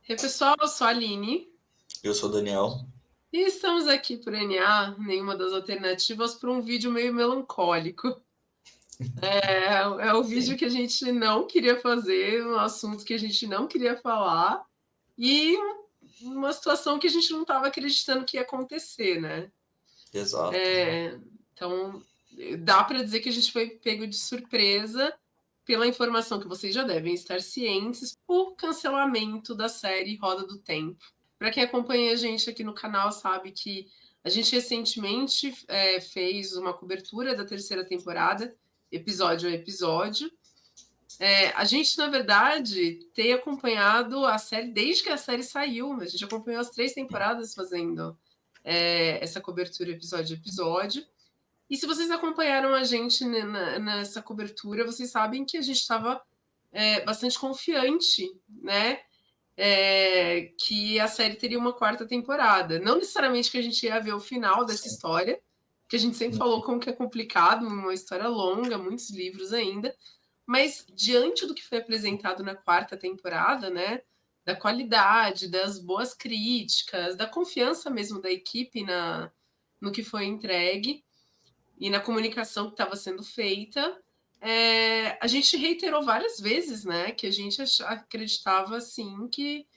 Oi, pessoal, eu sou a Aline Eu sou o Daniel. e estamos aqui por NA, nenhuma das alternativas, para um vídeo meio melancólico. É o vídeo Sim, que a gente não queria fazer, um assunto que a gente não queria falar e uma situação que a gente não estava acreditando que ia acontecer, né? exato. Então, dá para dizer que a gente foi pego de surpresa pela informação que vocês já devem estar cientes, o cancelamento da série Roda do Tempo. Para quem acompanha a gente aqui no canal sabe que a gente recentemente fez uma cobertura da terceira temporada, episódio a episódio. A gente, na verdade, tem acompanhado a série desde que a série saiu. A gente acompanhou as 3 temporadas fazendo essa cobertura episódio a episódio. E se vocês acompanharam a gente nessa cobertura, vocês sabem que a gente estava bastante confiante, né? Que a série teria uma 4ª temporada. Não necessariamente que a gente ia ver o final dessa Sim. história, que a gente sempre falou como que é complicado, uma história longa, muitos livros ainda, mas diante do que foi apresentado na 4ª temporada, né? Da qualidade, das boas críticas, da confiança mesmo da equipe no que foi entregue, e na comunicação que estava sendo feita, a gente reiterou várias vezes, né, que a gente acreditava sim que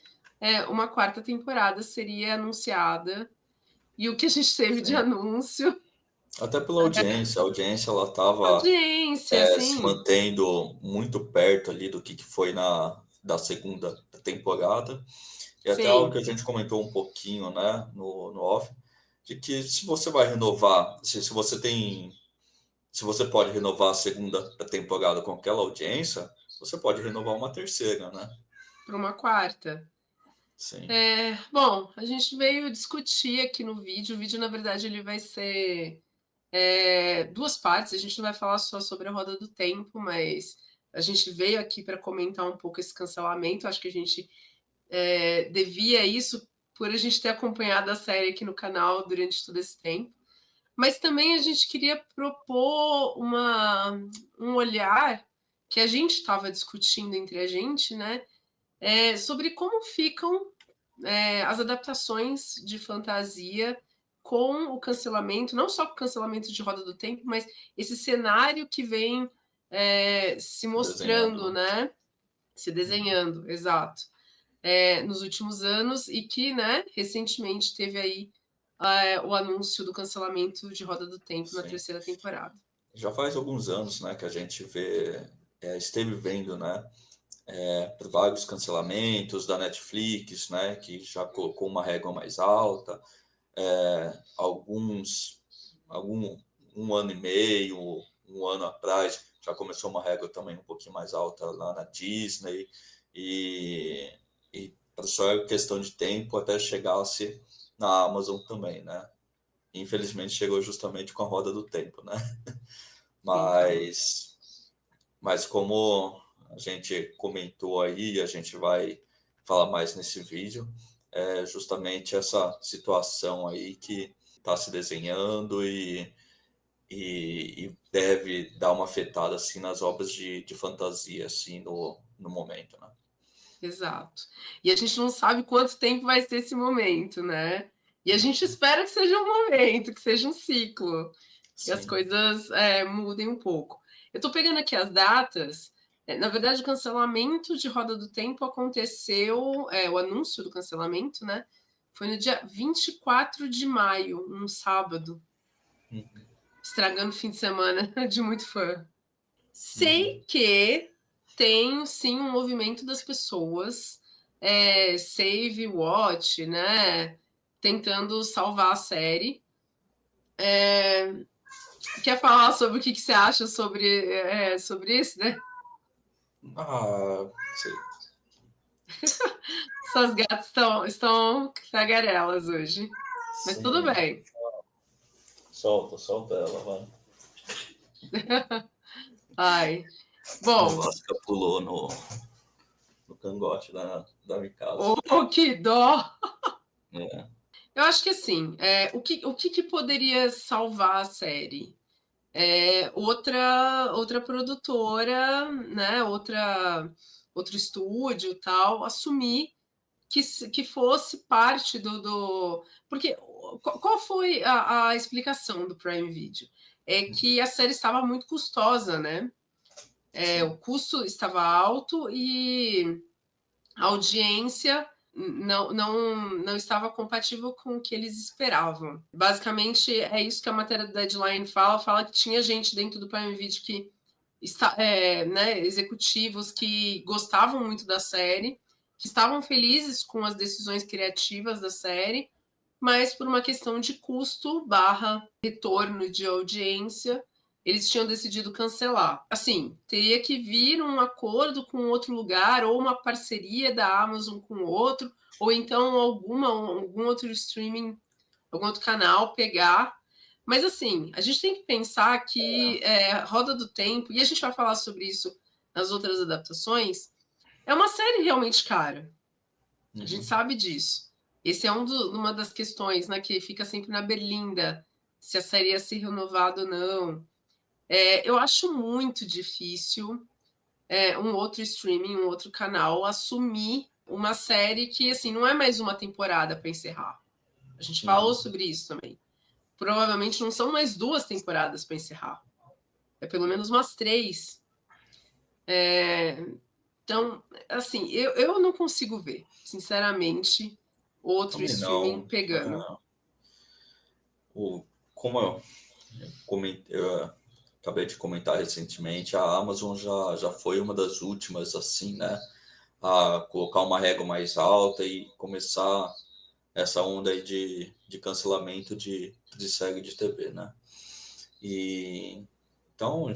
uma 4ª temporada seria anunciada, e o que a gente teve de Sim. anúncio, Até pela audiência. A audiência ela estava audiência, se assim, mantendo muito perto ali do que foi da segunda temporada. E até algo que sim, a gente comentou um pouquinho, né, no off, de que se você vai renovar, se você pode renovar a segunda temporada com aquela audiência, você pode renovar uma terceira, né? para uma quarta. Sim. Bom, a gente veio discutir aqui no vídeo. O vídeo, na verdade, ele vai ser 2 partes. A gente não vai falar só sobre a Roda do Tempo, mas a gente veio aqui para comentar um pouco esse cancelamento. Acho que a gente devia isso por a gente ter acompanhado a série aqui no canal durante todo esse tempo. Mas também a gente queria propor um olhar que a gente estava discutindo entre a gente, né? Sobre como ficam as adaptações de fantasia com o cancelamento, não só com o cancelamento de Roda do Tempo, mas esse cenário que vem se Desenhando, mostrando, né? né? Se Uhum. desenhando, exato, nos últimos anos, e que, né, recentemente teve aí o anúncio do cancelamento de Roda do Tempo na Sim. terceira temporada. Já faz alguns anos, né, que a gente esteve vendo, né, por vários cancelamentos da Netflix, né, que já colocou uma régua mais alta, alguns, algum, um ano e meio, um ano atrás, já começou uma régua também um pouquinho mais alta lá na Disney, e, e só é questão de tempo até chegasse na Amazon também, né. Infelizmente chegou justamente com a roda do tempo, né. Então, Mas como a gente comentou aí, a gente vai falar mais nesse vídeo, é justamente essa situação aí que está se desenhando e deve dar uma afetada assim nas obras de fantasia assim no momento, né? exato. E a gente não sabe quanto tempo vai ser esse momento, né? E a gente espera que seja um momento, que seja um ciclo, que as Sim. coisas mudem um pouco. Eu estou pegando aqui as datas. Na verdade, o cancelamento de Roda do Tempo aconteceu, o anúncio do cancelamento, né? Foi no dia 24 de maio, um sábado, Uhum. estragando o fim de semana de muito fã. Uhum. Sei que tem sim um movimento das pessoas, save watch, né? Tentando salvar a série. Quer falar sobre o que você acha sobre isso, né? Ah, sei. Suas gatas estão tagarelas hoje. Mas tudo Sim. bem. Solta ela, vai. Ai. A Bom, Vasca pulou no cangote da Mikasa. oh, que dó! É. Eu acho que assim, o que poderia salvar a série? Outra produtora, né, outro estúdio tal, assumir que fosse parte do... Porque qual foi a explicação do Prime Video? É que a série estava muito custosa, né? O custo estava alto e a audiência não estava compatível com o que eles esperavam. Basicamente, é isso que a matéria do Deadline fala que tinha gente dentro do Prime Video que né, executivos que gostavam muito da série, que estavam felizes com as decisões criativas da série, mas por uma questão de custo / retorno de audiência, eles tinham decidido cancelar. Assim, teria que vir um acordo com outro lugar, ou uma parceria da Amazon com outro, ou então algum outro streaming, algum outro canal pegar. Mas assim, a gente tem que pensar que Roda do Tempo, e a gente vai falar sobre isso nas outras adaptações, é uma série realmente cara. A gente sabe disso. Esse é uma das questões, né, que fica sempre na berlinda, se a série ia ser renovada ou não. Eu acho muito difícil um outro streaming, um outro canal assumir uma série que assim não é mais uma temporada para encerrar. A gente falou sobre isso também. Provavelmente não são mais 2 temporadas para encerrar. É pelo menos umas 3. Então, assim, eu não consigo ver, sinceramente, outro Também streaming não. pegando. Como eu acabei de comentar recentemente, a Amazon já foi uma das últimas, assim, né, a colocar uma régua mais alta e começar essa onda aí de cancelamento de série de TV, né? E então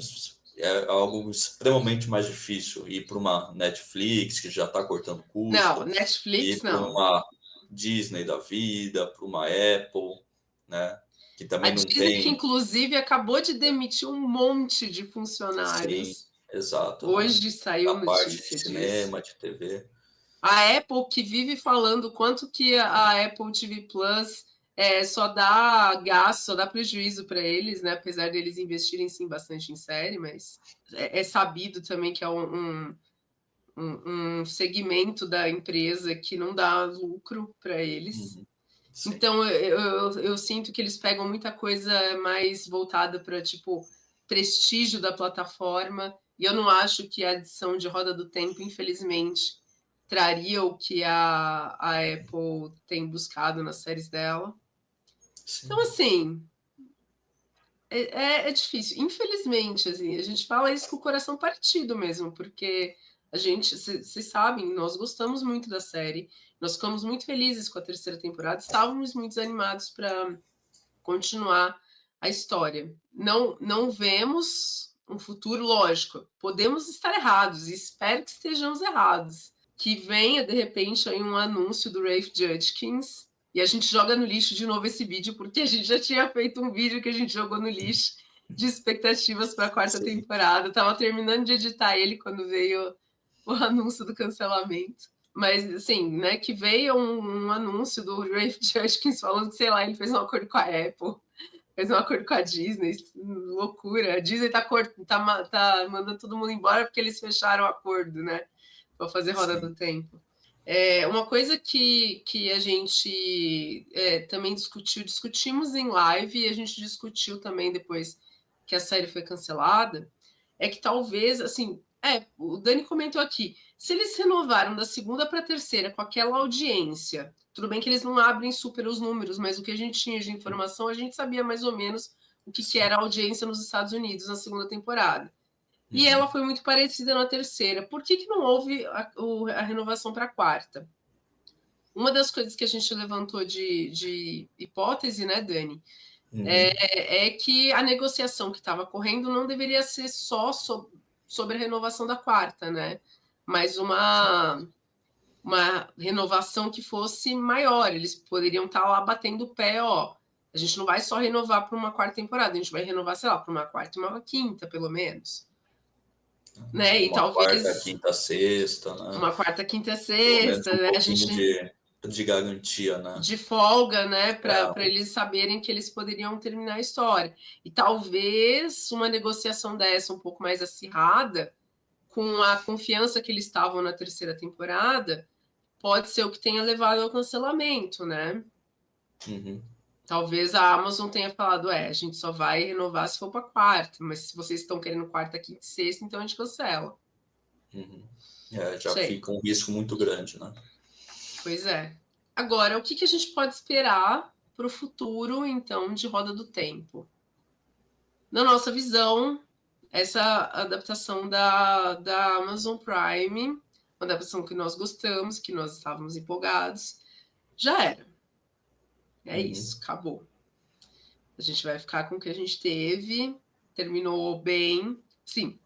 é algo extremamente mais difícil ir para uma Netflix, que já está cortando Não, custo, Netflix ir para não. uma Disney da vida, para uma Apple, né? Que A também não Disney, que tem. inclusive acabou de demitir um monte de Sim, funcionários. exato, né? Hoje saiu Da parte de notícia disso. cinema, de TV. A Apple, que vive falando quanto que a Apple TV Plus só dá gasto, só dá prejuízo para eles, né? Apesar deles investirem sim bastante em série, mas é sabido também que é um segmento da empresa que não dá lucro para eles. Sim. Então eu sinto que eles pegam muita coisa mais voltada para tipo prestígio da plataforma, e eu não acho que a adição de Roda do Tempo, infelizmente, traria o que a Apple tem buscado nas séries dela. Sim. Então, assim, é difícil. Infelizmente, assim, a gente fala isso com o coração partido mesmo, porque vocês sabem, nós gostamos muito da série, nós ficamos muito felizes com a 3ª temporada, estávamos muito animados para continuar a história. Não vemos um futuro, lógico, podemos estar errados, e espero que estejamos errados. Que venha, de repente, aí um anúncio do Rafe Judkins, e a gente joga no lixo de novo esse vídeo, porque a gente já tinha feito um vídeo que a gente jogou no lixo de expectativas para a 4ª temporada. Eu tava terminando de editar ele quando veio o anúncio do cancelamento. Mas, assim, né, que veio um anúncio do Rafe Judkins falando que, sei lá, ele fez um acordo com a Apple, fez um acordo com a Disney, loucura. A Disney tá mandando todo mundo embora porque eles fecharam o acordo, né, para fazer Roda do Tempo. Uma coisa que a gente também discutimos em live, e a gente discutiu também depois que a série foi cancelada, é que talvez, assim, o Dani comentou aqui, se eles renovaram da 2ª para a 3ª com aquela audiência, tudo bem que eles não abrem super os números, mas o que a gente tinha de informação, a gente sabia mais ou menos o que era a audiência nos Estados Unidos na 2ª temporada. E ela foi muito parecida na 3ª. Por que não houve a renovação para a 4ª? Uma das coisas que a gente levantou de hipótese, né, Dani, é que a negociação que estava correndo não deveria ser só sobre a renovação da 4ª, né? Mas uma renovação que fosse maior. Eles poderiam estar lá batendo o pé, ó. A gente não vai só renovar para uma 4ª temporada, a gente vai renovar, sei lá, para uma 4ª e uma 5ª, pelo menos. Né? E Uma talvez 4ª, 5ª, 6ª, né? uma 4ª, 5ª, Pelo menos 6ª, um né? A pouquinho gente de garantia, né? de folga, né, para eles saberem que eles poderiam terminar a história. E talvez uma negociação dessa um pouco mais acirrada, com a confiança que eles estavam na 3ª temporada, pode ser o que tenha levado ao cancelamento, né? Uhum. Talvez a Amazon tenha falado, a gente só vai renovar se for para quarta, mas se vocês estão querendo quarta, quinta e sexta, então a gente cancela. Uhum. Já Sei. fica um risco muito grande, né? Pois é. Agora, o que a gente pode esperar para o futuro, então, de Roda do Tempo? Na nossa visão, essa adaptação da Amazon Prime, uma adaptação que nós gostamos, que nós estávamos empolgados, já era. É isso, acabou. A gente vai ficar com o que a gente teve, terminou bem, sim,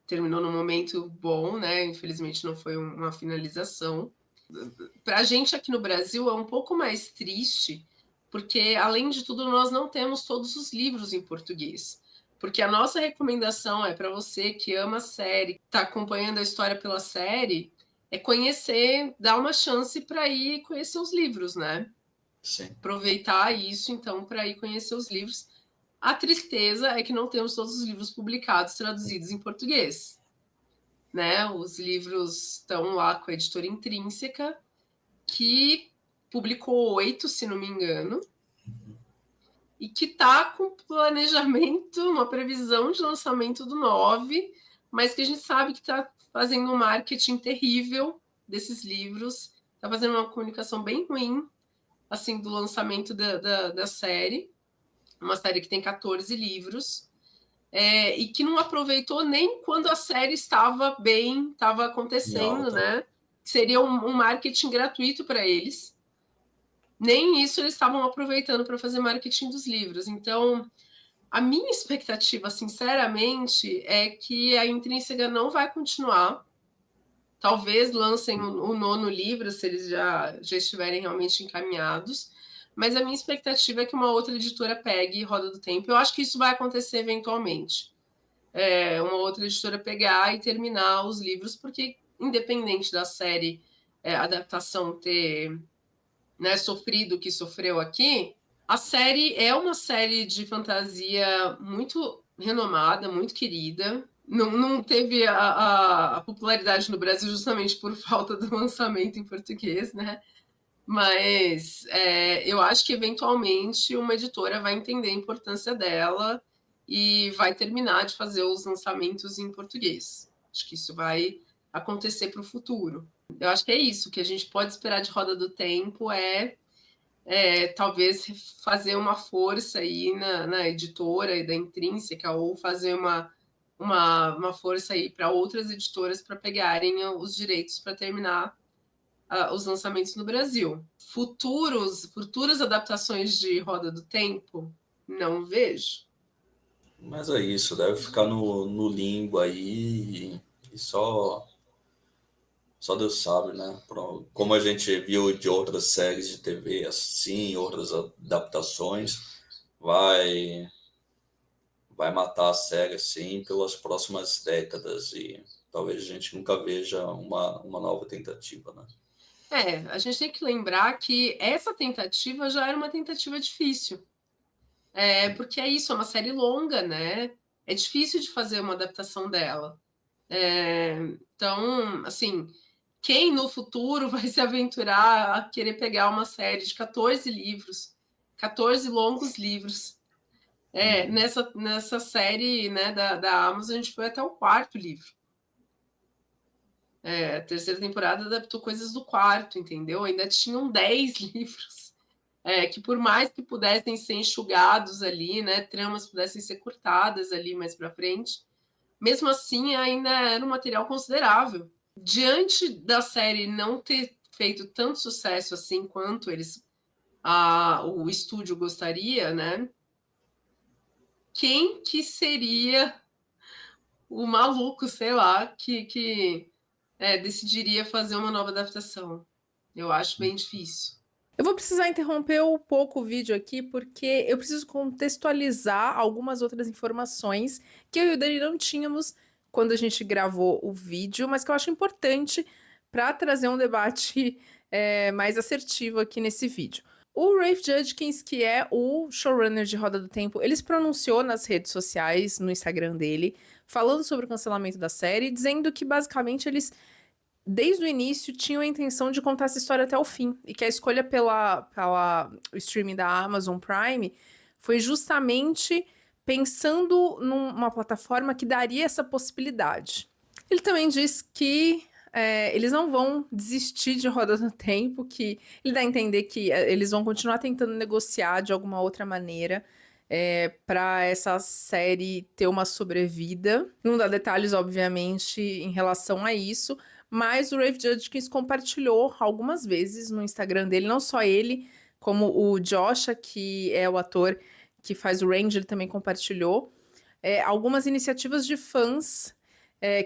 terminou num momento bom, né? Infelizmente não foi uma finalização. Para a gente aqui no Brasil é um pouco mais triste, porque além de tudo nós não temos todos os livros em português. Porque a nossa recomendação é para você que ama a série, está acompanhando a história pela série, é conhecer, dar uma chance para ir conhecer os livros, né? Sim. Aproveitar isso, então, para ir conhecer os livros. A tristeza é que não temos todos os livros publicados, traduzidos em português. Né? Os livros estão lá com a editora Intrínseca, que publicou 8, se não me engano, e que está com planejamento, uma previsão de lançamento do 9, mas que a gente sabe que está fazendo um marketing terrível desses livros, está fazendo uma comunicação bem ruim, assim, do lançamento da série, uma série que tem 14 livros, e que não aproveitou nem quando a série estava bem, estava acontecendo, né? Seria um marketing gratuito para eles. Nem isso eles estavam aproveitando para fazer marketing dos livros. Então, a minha expectativa, sinceramente, é que a Intrínseca não vai continuar. Talvez lancem o 9º livro, se eles já estiverem realmente encaminhados. Mas a minha expectativa é que uma outra editora pegue Roda do Tempo. Eu acho que isso vai acontecer eventualmente. Uma outra editora pegar e terminar os livros, porque independente da série adaptação ter, né, sofrido o que sofreu aqui, a série é uma série de fantasia muito renomada, muito querida. Não teve a popularidade no Brasil justamente por falta do lançamento em português, né? Mas eu acho que eventualmente uma editora vai entender a importância dela e vai terminar de fazer os lançamentos em português. Acho que isso vai acontecer para o futuro. Eu acho que é isso que a gente pode esperar de Roda do Tempo talvez fazer uma força aí na editora e da Intrínseca, ou fazer uma força aí para outras editoras para pegarem os direitos para terminar os lançamentos no Brasil. Futuras adaptações de Roda do Tempo, não vejo. Mas é isso, deve ficar no limbo aí e só Deus sabe, né? Como a gente viu de outras séries de TV assim, outras adaptações, vai matar a série assim pelas próximas décadas e talvez a gente nunca veja uma nova tentativa, né? A gente tem que lembrar que essa tentativa já era uma tentativa difícil. Porque é isso, é uma série longa, né? É difícil de fazer uma adaptação dela. Então, assim, quem no futuro vai se aventurar a querer pegar uma série de 14 livros, 14 longos livros? Nessa série, né, da Amazon, a gente foi até o 4º livro. A terceira temporada adaptou coisas do 4º, entendeu? Ainda tinham 10 livros. Que por mais que pudessem ser enxugados ali, né, tramas pudessem ser cortadas ali mais para frente, mesmo assim ainda era um material considerável. Diante da série não ter feito tanto sucesso assim quanto o estúdio gostaria, né? Quem que seria o maluco, sei lá, que decidiria fazer uma nova adaptação? Eu acho bem difícil. Eu vou precisar interromper um pouco o vídeo aqui, porque eu preciso contextualizar algumas outras informações que eu e o Dani não tínhamos quando a gente gravou o vídeo, mas que eu acho importante para trazer um debate mais assertivo aqui nesse vídeo. O Rafe Judkins, que é o showrunner de Roda do Tempo, ele se pronunciou nas redes sociais, no Instagram dele, falando sobre o cancelamento da série, dizendo que basicamente eles desde o início, tinham a intenção de contar essa história até o fim. E que a escolha pela o streaming da Amazon Prime foi justamente pensando numa plataforma que daria essa possibilidade. Ele também diz que eles não vão desistir de Roda do Tempo, que ele dá a entender que eles vão continuar tentando negociar de alguma outra maneira para essa série ter uma sobrevida. Não dá detalhes, obviamente, em relação a isso, mas o Rafe Judkins compartilhou algumas vezes no Instagram dele, não só ele, como o Joshua, que é o ator que faz o Range, ele também compartilhou algumas iniciativas de fãs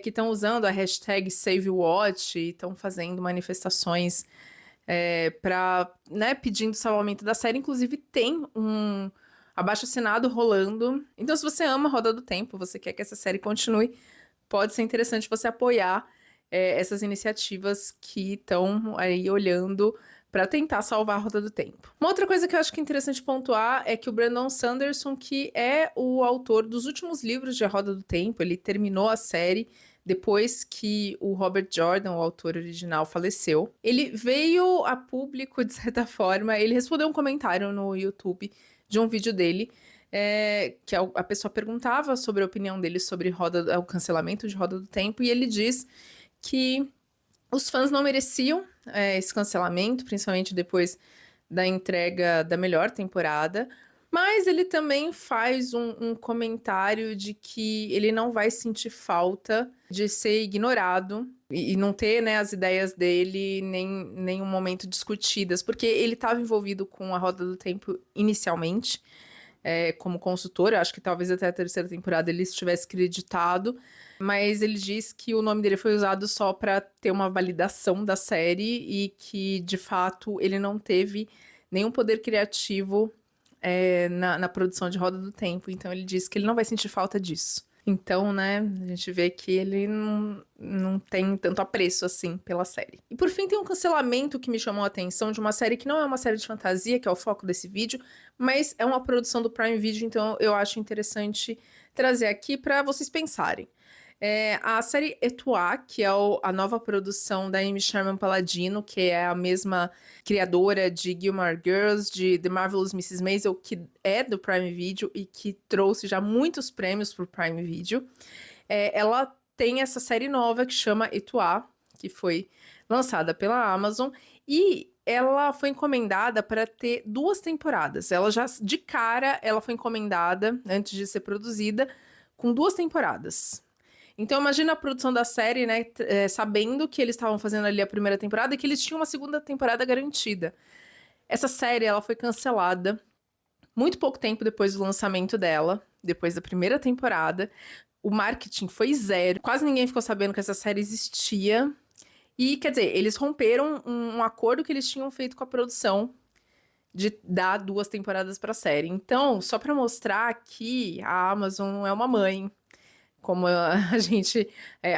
que estão usando a hashtag SaveWatch e estão fazendo manifestações para, pedindo salvamento da série. Inclusive, tem um abaixo-assinado rolando. Então, se você ama Roda do Tempo, você quer que essa série continue, pode ser interessante você apoiar essas iniciativas que estão aí olhando para tentar salvar a Roda do Tempo. Uma outra coisa que eu acho que é interessante pontuar é que o Brandon Sanderson, que é o autor dos últimos livros de A Roda do Tempo, ele terminou a série depois que o Robert Jordan, o autor original, faleceu. Ele veio a público, de certa forma, ele respondeu um comentário no YouTube de um vídeo dele, que a pessoa perguntava sobre a opinião dele sobre o cancelamento de Roda do Tempo, e ele diz que os fãs não mereciam esse cancelamento, principalmente depois da entrega da melhor temporada, mas ele também faz um comentário de que ele não vai sentir falta de ser ignorado e não ter as ideias dele nem um momento discutidas, porque ele estava envolvido com a Roda do Tempo inicialmente, como consultor. Eu acho que talvez até a terceira temporada ele estivesse creditado, mas ele diz que o nome dele foi usado só para ter uma validação da série e que, de fato, ele não teve nenhum poder criativo na produção de Roda do Tempo. Então, ele diz que ele não vai sentir falta disso. Então, a gente vê que ele não tem tanto apreço, assim, pela série. E, por fim, tem um cancelamento que me chamou a atenção de uma série que não é uma série de fantasia, que é o foco desse vídeo, mas é uma produção do Prime Video, então eu acho interessante trazer aqui para vocês pensarem. A série Etoile, que é a nova produção da Amy Sherman Palladino, que é a mesma criadora de Gilmore Girls, de The Marvelous Mrs. Maisel, que é do Prime Video e que trouxe já muitos prêmios pro Prime Video. Ela tem essa série nova que chama Etoile, que foi lançada pela Amazon, e ela foi encomendada para ter 2 temporadas. Ela já, de cara, ela foi encomendada, antes de ser produzida, com 2 temporadas. Então, imagina a produção da série, sabendo que eles estavam fazendo ali a primeira temporada e que eles tinham uma segunda temporada garantida. Essa série, ela foi cancelada muito pouco tempo depois do lançamento dela, depois da primeira temporada. O marketing foi zero, quase ninguém ficou sabendo que essa série existia. E, quer dizer, eles romperam um acordo que eles tinham feito com a produção de dar 2 temporadas para a série. Então, só para mostrar que a Amazon não é uma mãe, como a gente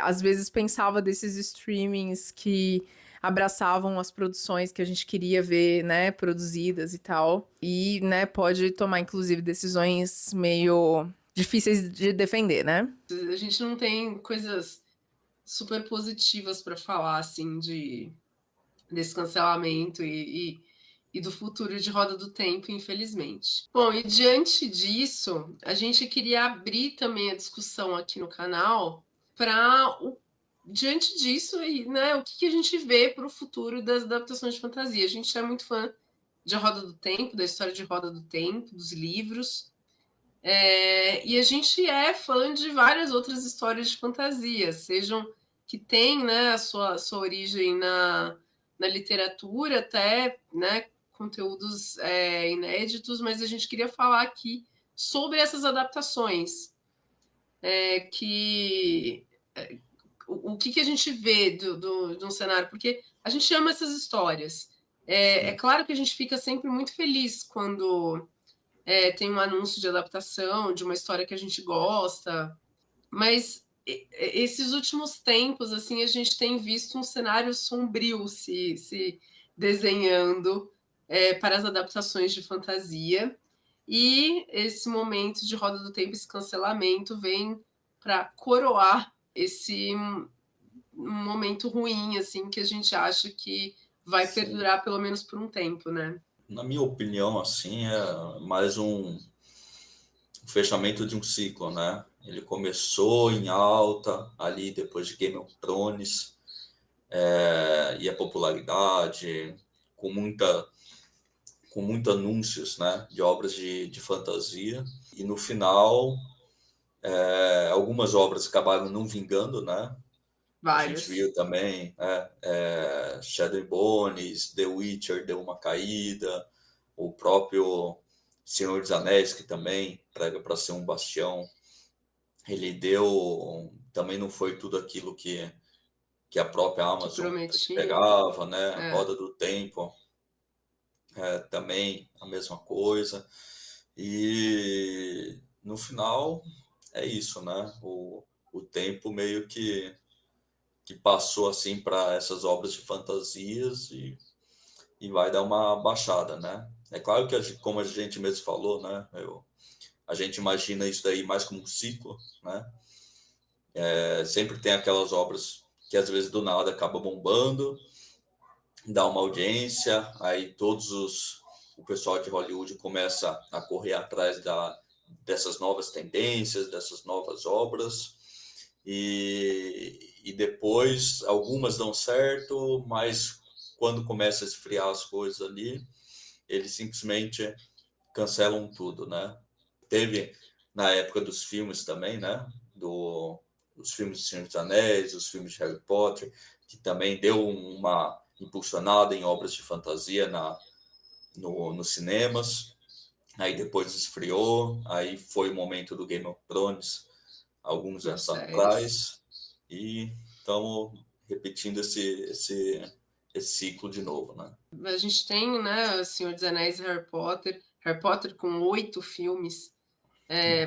às vezes pensava desses streamings que abraçavam as produções que a gente queria ver, produzidas e tal. E, pode tomar, inclusive, decisões meio difíceis de defender, A gente não tem coisas super positivas para falar, assim, desse cancelamento e do futuro de Roda do Tempo, infelizmente. Bom, e diante disso, a gente queria abrir também a discussão aqui no canal para, diante disso, o que a gente vê para o futuro das adaptações de fantasia. A gente é muito fã de Roda do Tempo, da história de Roda do Tempo, dos livros, e a gente é fã de várias outras histórias de fantasia, sejam que têm a sua origem na literatura, até conteúdos inéditos, mas a gente queria falar aqui sobre essas adaptações, o que a gente vê de um cenário, porque a gente ama essas histórias. É claro que a gente fica sempre muito feliz quando tem um anúncio de adaptação de uma história que a gente gosta, mas esses últimos tempos, assim, a gente tem visto um cenário sombrio se desenhando para as adaptações de fantasia, e esse momento de Roda do Tempo, esse cancelamento, vem para coroar esse momento ruim, assim, que a gente acha que vai Sim. perdurar pelo menos por um tempo, né? Na minha opinião, assim, é mais um fechamento de um ciclo, né? Ele começou em alta, ali depois de Game of Thrones, e a popularidade, com muito anúncios, né, de obras de fantasia. E no final, algumas obras acabaram não vingando, né? A gente Várias. viu também Shadow and Bones, The Witcher deu uma caída, o próprio Senhor dos Anéis, que também prega para ser um bastião, ele também não foi tudo aquilo que a própria Que Amazon prometia. pegava, né? É. Roda do Tempo, também a mesma coisa. E no final é isso, né? O tempo meio que passou assim para essas obras de fantasias e vai dar uma baixada, né? É claro que, como a gente mesmo falou, né? A gente imagina isso daí mais como um ciclo, né? Sempre tem aquelas obras que às vezes do nada acaba bombando, dá uma audiência, aí o pessoal de Hollywood começa a correr atrás dessas novas tendências, dessas novas obras, e depois algumas dão certo, mas quando começa a esfriar as coisas ali, eles simplesmente cancelam tudo, né? Teve na época dos filmes também, né? Os filmes de Senhor dos Anéis, os filmes de Harry Potter, que também deu uma impulsionada em obras de fantasia nos cinemas. Aí depois esfriou, aí foi o momento do Game of Thrones, alguns Nas anos séries. atrás, e estamos repetindo esse ciclo de novo, né? A gente tem, né, Senhor dos Anéis e Harry Potter com 8 filmes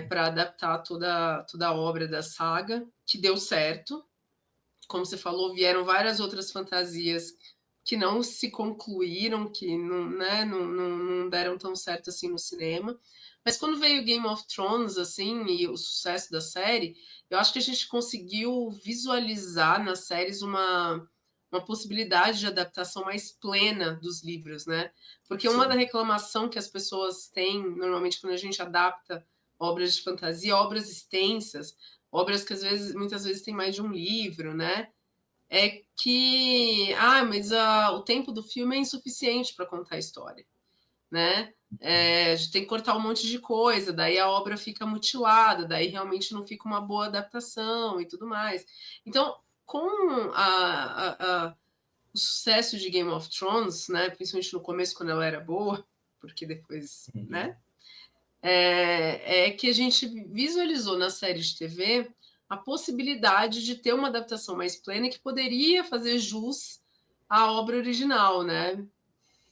para adaptar toda a obra da saga, que deu certo. Como você falou, vieram várias outras fantasias que não se concluíram, que não, né, não deram tão certo assim no cinema. Mas quando veio Game of Thrones, assim, e o sucesso da série, eu acho que a gente conseguiu visualizar nas séries uma possibilidade de adaptação mais plena dos livros, né? Porque uma da reclamação que as pessoas têm, normalmente, quando a gente adapta obras de fantasia, obras extensas, obras que muitas vezes tem mais de um livro, né? É que, mas o tempo do filme é insuficiente para contar a história, né? A gente tem que cortar um monte de coisa, daí a obra fica mutilada, daí realmente não fica uma boa adaptação e tudo mais. Então, com o sucesso de Game of Thrones, né, principalmente no começo, quando ela era boa, porque depois, né, que a gente visualizou na série de TV a possibilidade de ter uma adaptação mais plena que poderia fazer jus à obra original, né?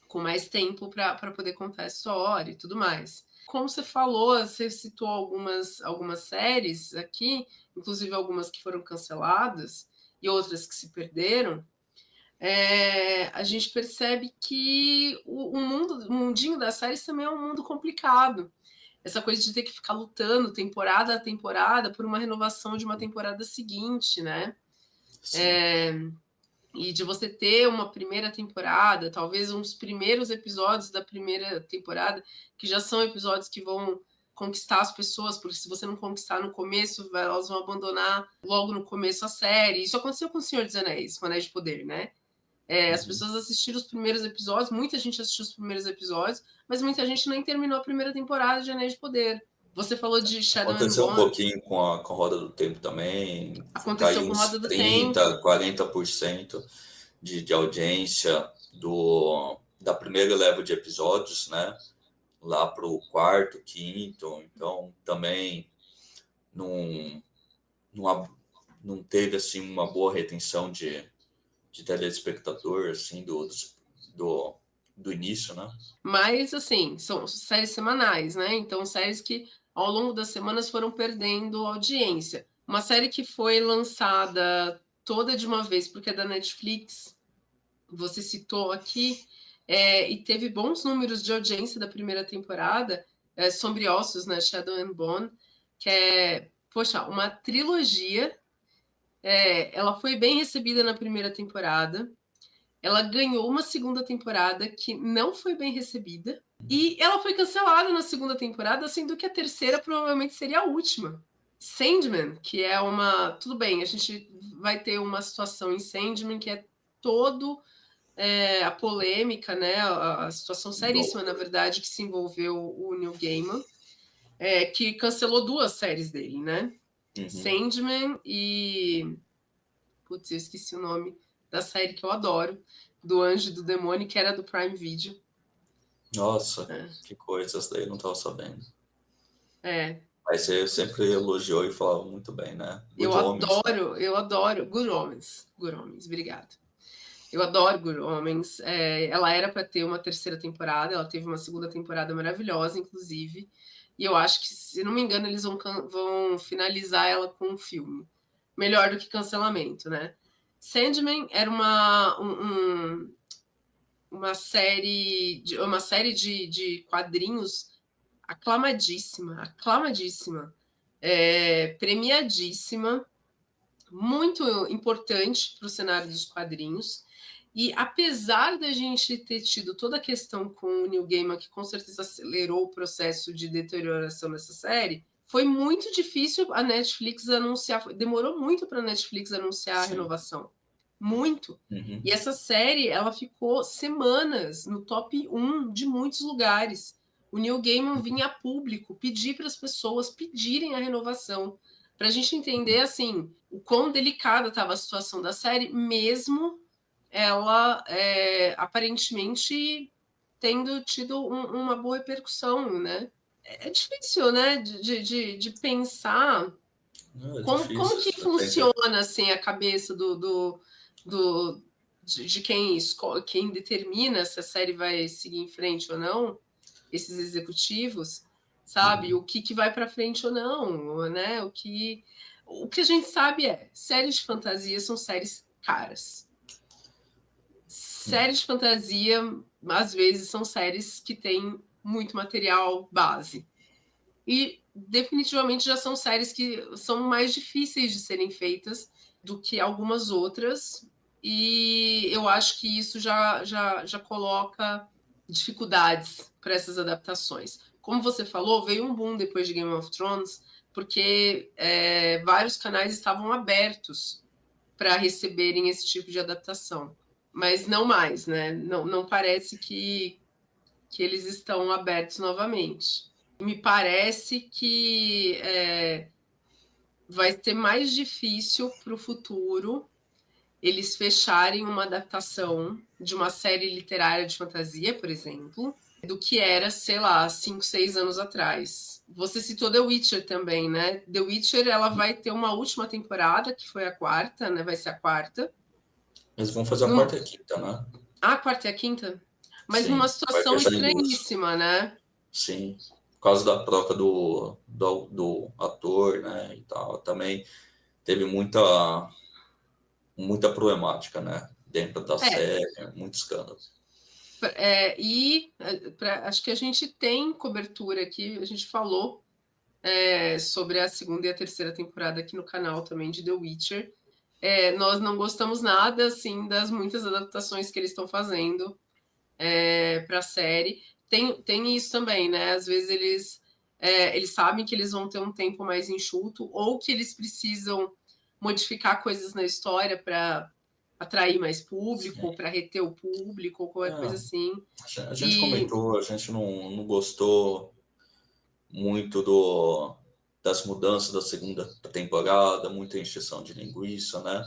Com mais tempo para poder contar a história e tudo mais. Como você falou, você citou algumas séries aqui, inclusive algumas que foram canceladas e outras que se perderam. A gente percebe que o mundinho das séries também é um mundo complicado. Essa coisa de ter que ficar lutando temporada a temporada por uma renovação de uma temporada seguinte, né? E de você ter uma primeira temporada, talvez uns primeiros episódios da primeira temporada, que já são episódios que vão conquistar as pessoas, porque se você não conquistar no começo, elas vão abandonar logo no começo a série. Isso aconteceu com o Senhor dos Anéis, com Anéis de Poder, né? As pessoas assistiram os primeiros episódios, muita gente assistiu os primeiros episódios, mas muita gente nem terminou a primeira temporada de Anéis de Poder. Você falou de Shadow and Aconteceu um Bone, pouquinho com a Roda do Tempo também, aconteceu caiu com uns Roda do Tempo. 30, 40% de audiência da primeira leva de episódios, né? Lá para o quarto, quinto, então também não, não teve assim uma boa retenção de telespectador assim do início, né? Mas, assim, são séries semanais, né? Então, séries que ao longo das semanas foram perdendo audiência. Uma série que foi lançada toda de uma vez, porque é da Netflix, você citou aqui, e teve bons números de audiência da primeira temporada, Sombriossos, né? Shadow and Bone, que é, poxa, uma trilogia ela foi bem recebida na primeira temporada. Ela ganhou uma segunda temporada que não foi bem recebida. E ela foi cancelada na segunda temporada, sendo que a terceira provavelmente seria a última. Sandman, que é uma... Tudo bem, a gente vai ter uma situação em Sandman que é todo a polêmica, né? A situação seríssima, na verdade, que se envolveu o Neil Gaiman, que cancelou 2 séries dele, né? Sandman e... Putz, eu esqueci o nome da série que eu adoro, do Anjo e do Demônio, que era do Prime Video. Nossa, que coisa, essa daí eu não estava sabendo. É. Mas você sempre elogiou e falava muito bem, né? Eu adoro Good Homens. Good Homens, obrigado. Eu adoro Good Homens. Ela era para ter uma terceira temporada, ela teve uma segunda temporada maravilhosa, inclusive. E eu acho que, se não me engano, eles vão finalizar ela com um filme. Melhor do que Cancelamento, né? Sandman era uma série de quadrinhos aclamadíssima, premiadíssima, muito importante para o cenário dos quadrinhos. E apesar da gente ter tido toda a questão com o Neil Gaiman, que com certeza acelerou o processo de deterioração dessa série, foi muito difícil a Netflix anunciar, demorou muito para a Netflix anunciar a renovação. Muito. E essa série, ela ficou semanas no top 1 de muitos lugares. O Neil Gaiman vinha a público pedir para as pessoas pedirem a renovação, para a gente entender assim o quão delicada estava a situação da série, mesmo ela aparentemente tendo tido uma boa repercussão, né? É difícil, né, de pensar como que funciona assim a cabeça de quem determina se a série vai seguir em frente ou não, esses executivos, sabe? O que vai para frente ou não, né? O que a gente sabe séries de fantasia são séries caras. Séries de fantasia, às vezes, são séries que têm muito material base. E definitivamente já são séries que são mais difíceis de serem feitas do que algumas outras. E eu acho que isso já coloca dificuldades para essas adaptações. Como você falou, veio um boom depois de Game of Thrones, porque vários canais estavam abertos para receberem esse tipo de adaptação. Mas não mais, né? Não parece que eles estão abertos novamente. Me parece que vai ser mais difícil para o futuro eles fecharem uma adaptação de uma série literária de fantasia, por exemplo, do que era, sei lá, 5, 6 anos atrás. Você citou The Witcher também, né? The Witcher, ela vai ter uma última temporada, que foi a 4ª, né? Vai ser a 4ª. Eles vão fazer a 4ª e a 5ª, né? Ah, a 4ª e a 5ª? Mas sim, numa situação estranhíssima, né? Sim, por causa da troca do ator, né, e tal. Também teve muita problemática, né, dentro da série, muito escândalo. Acho que a gente tem cobertura aqui, a gente falou sobre a 2ª e a 3ª temporada aqui no canal também de The Witcher. Nós não gostamos nada, assim, das muitas adaptações que eles estão fazendo para a série. Tem isso também, né? Às vezes eles sabem que eles vão ter um tempo mais enxuto ou que eles precisam modificar coisas na história para atrair mais público, para reter o público, ou qualquer coisa assim. A gente comentou, a gente não gostou muito das mudanças da 2ª temporada, muita encheção de linguiça, né?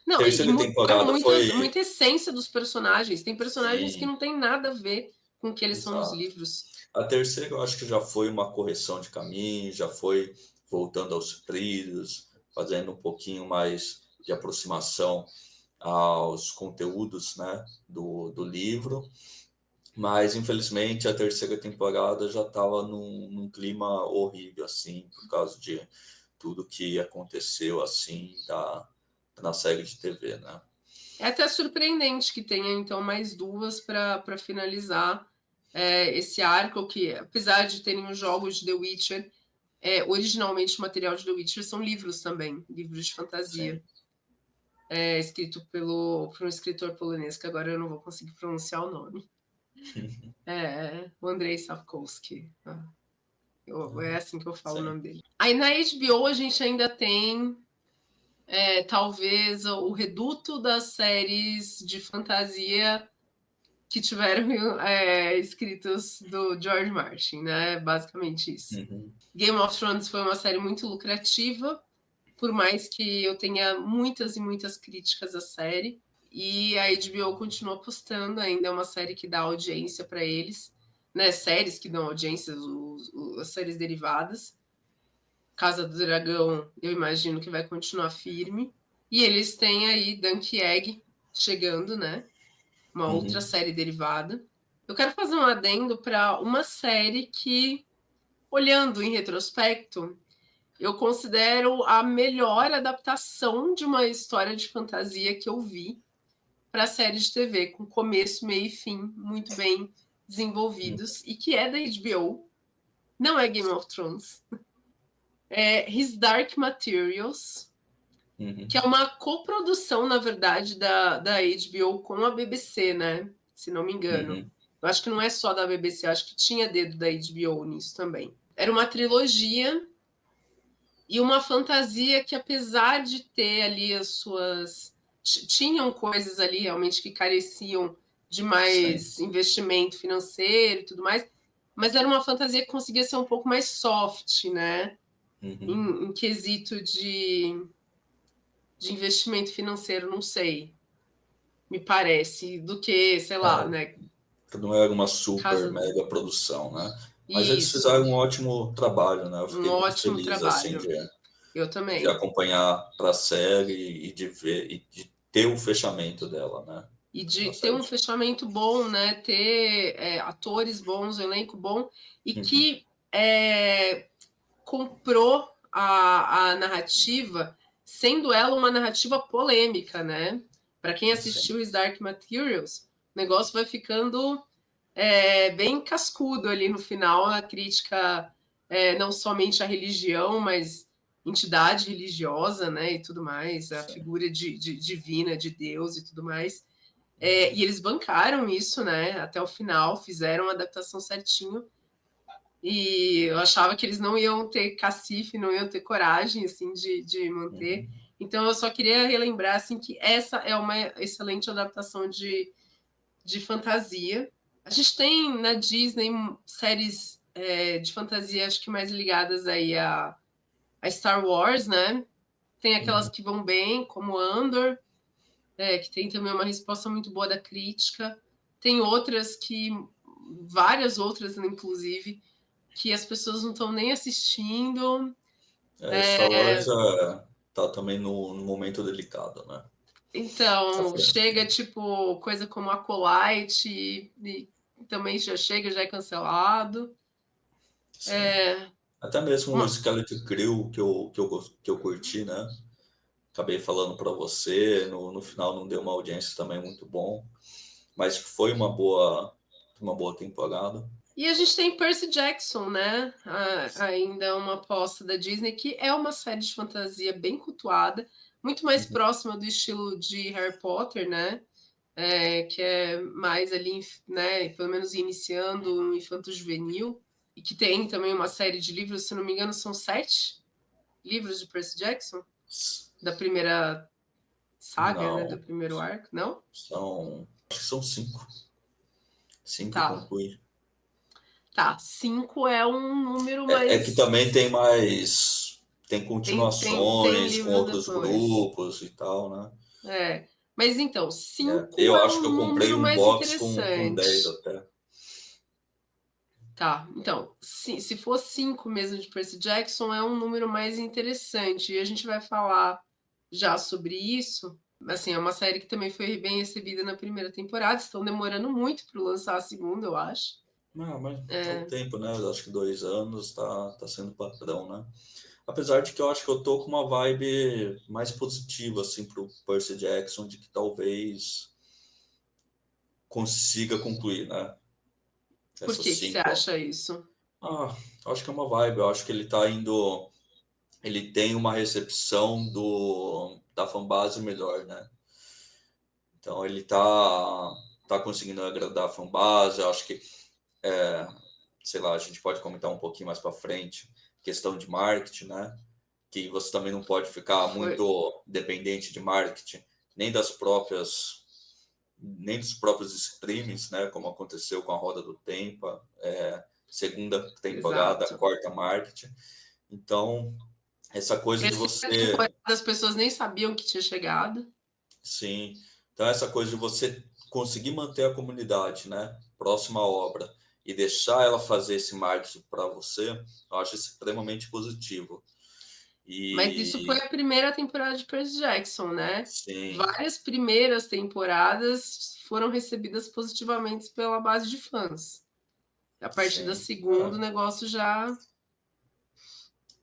Não, terceira temporada muita essência dos personagens. Tem personagens que não tem nada a ver com o que eles são nos livros. A 3ª eu acho que já foi uma correção de caminho, já foi voltando aos trilhos, fazendo um pouquinho mais de aproximação aos conteúdos, né, do livro. Mas, infelizmente, a 3ª temporada já estava num clima horrível, assim, por causa de tudo que aconteceu, assim, na série de TV, né? É até surpreendente que tenha, então, mais 2 para finalizar esse arco, que, apesar de terem os jogos de The Witcher, originalmente o material de The Witcher são livros também, livros de fantasia. escrito por um escritor polonês, que agora eu não vou conseguir pronunciar o nome. O Andrei Sapkowski. É assim que eu falo o nome dele. Aí na HBO a gente ainda tem talvez o reduto das séries de fantasia que tiveram escritos do George Martin, né? Basicamente isso. Game of Thrones foi uma série muito lucrativa, por mais que eu tenha muitas e muitas críticas à série. E a HBO continua apostando, ainda é uma série que dá audiência para eles, né? Séries que dão audiência, as séries derivadas. Casa do Dragão, eu imagino que vai continuar firme. E eles têm aí Dunk Egg chegando, né? Uma outra série derivada. Eu quero fazer um adendo para uma série que, olhando em retrospecto, eu considero a melhor adaptação de uma história de fantasia que eu vi para série de TV, com começo, meio e fim muito bem desenvolvidos, e que é da HBO, não é Game of Thrones. É His Dark Materials, que é uma coprodução, na verdade, da HBO com a BBC, né? Se não me engano. Eu acho que não é só da BBC, eu acho que tinha dedo da HBO nisso também. Era uma trilogia e uma fantasia que, apesar de ter ali as suas... Tinham coisas ali realmente que careciam de mais investimento financeiro e tudo mais, mas era uma fantasia que conseguia ser um pouco mais soft, né? Em quesito de investimento financeiro, não sei. Me parece, do que, sei lá, né? Não era uma super mega produção, né? Mas eles Isso. fizeram um ótimo trabalho, né? Eu fiquei muito ótimo feliz trabalho. assim Eu também. de acompanhar para a série e de ver e de ter o fechamento dela, né? E de ter um fechamento bom, né? Ter atores bons, elenco bom, e que comprou a narrativa, sendo ela uma narrativa polêmica, né? Para quem assistiu os Dark Materials, o negócio vai ficando bem cascudo ali no final, a crítica não somente à religião, mas entidade religiosa, né? E tudo mais, a figura divina de Deus e tudo mais. E eles bancaram isso, né? Até o final, fizeram a adaptação certinho. E eu achava que eles não iam ter cacife, não iam ter coragem, assim, de manter. Então, eu só queria relembrar, assim, que essa é uma excelente adaptação de fantasia. A gente tem na Disney séries de fantasia, acho que mais ligadas aí a Star Wars, né? Tem aquelas que vão bem, como Andor, que tem também uma resposta muito boa da crítica. Tem outras várias outras, inclusive, que as pessoas não estão nem assistindo. Star Wars tá também no momento delicado, né? Então, chega tipo coisa como Acolyte e também já é cancelado. Até mesmo o Skeleton Crew que eu curti, né? Acabei falando para você, no final não deu uma audiência também muito bom, mas foi uma boa temporada. E a gente tem Percy Jackson, né? Ainda uma aposta da Disney, que é uma série de fantasia bem cultuada, muito mais próxima do estilo de Harry Potter, né? Que é mais ali, né? Pelo menos iniciando um infanto-juvenil, e que tem também uma série de livros, se não me engano, são 7 livros de Percy Jackson, da primeira saga, né? Do primeiro arco, não? Acho que são 5. 5 tá. conclui. Tá, 5 é um número mais... É que também tem mais... Tem continuações tem com outros depois. Grupos e tal, né? Mas então, 5 eu é acho que eu comprei um box com 10 até. Tá, então, se for 5 mesmo de Percy Jackson, é um número mais interessante. E a gente vai falar já sobre isso. Assim, é uma série que também foi bem recebida na primeira temporada. Estão demorando muito para lançar a segunda, eu acho. Não, mas o tempo, né? Eu acho que 2 anos tá sendo padrão, né? Apesar de que eu acho que eu tô com uma vibe mais positiva, assim, pro Percy Jackson, de que talvez consiga concluir, né? Por que você acha isso? Acho que é uma vibe. Eu acho que ele tá indo ele tem uma recepção da fanbase melhor, né? Então ele tá conseguindo agradar a fanbase. Eu acho que, sei lá, a gente pode comentar um pouquinho mais para frente, questão de marketing, né? Que você também não pode ficar muito dependente de marketing, nem dos próprios streamings, né? Como aconteceu com a Roda do Tempo, segunda temporada, Exato. quarta marketing. Então, essa coisa de você... As pessoas nem sabiam que tinha chegado. Sim. Então, essa coisa de você conseguir manter a comunidade, né? Próxima à obra, e deixar ela fazer esse marketing para você, eu acho extremamente positivo. Mas isso foi a primeira temporada de Percy Jackson, né? Sim. Várias primeiras temporadas foram recebidas positivamente pela base de fãs. A partir da segunda, o negócio já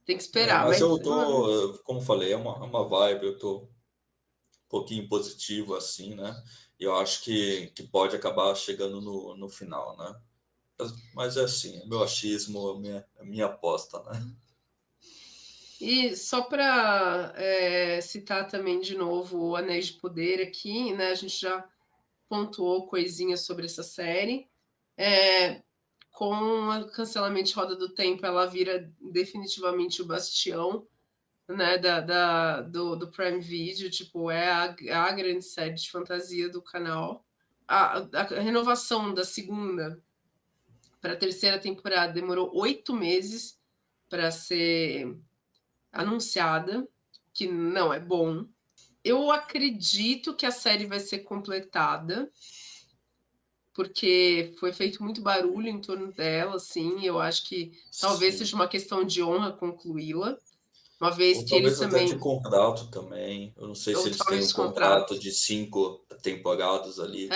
tem que esperar. Mas eu tô, como falei, é uma vibe, eu tô um pouquinho positivo assim, né? E eu acho que pode acabar chegando no final, né? Mas é assim, meu achismo, minha aposta, né? E só para citar também de novo o Anéis de Poder aqui, né? A gente já pontuou coisinhas sobre essa série. Com o cancelamento de Roda do Tempo, ela vira definitivamente o bastião, né, do Prime Video, tipo, é a grande série de fantasia do canal. A renovação da segunda para a terceira temporada demorou 8 meses para ser anunciada, que não é bom. Eu acredito que a série vai ser completada, porque foi feito muito barulho em torno dela, assim. Eu acho que talvez seja uma questão de honra concluí-la, uma vez Ou que eles talvez até de também. contrato também. Eu não sei se Ou eles têm talvez um contrato. contrato de 5 temporadas ali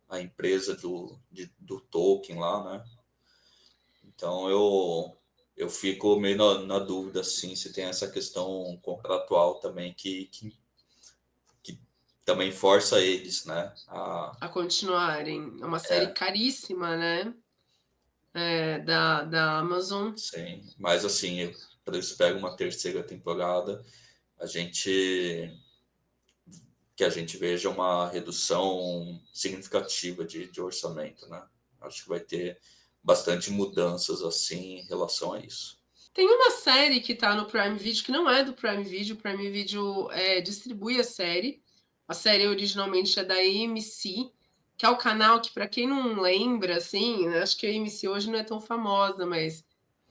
com a empresa do Tolkien lá, né? Então eu fico meio na dúvida, assim, se tem essa questão contratual também que também força eles, né? A continuarem. É uma série caríssima, né? Da Amazon. Sim, mas assim, para eles pegam uma terceira temporada, que a gente veja uma redução significativa de orçamento, né? Acho que vai ter bastante mudanças assim em relação a isso. Tem uma série que tá no Prime Video, que não é do Prime Video, o Prime Video distribui a série. A série originalmente é da AMC, que é o canal que, para quem não lembra, assim, acho que a AMC hoje não é tão famosa, mas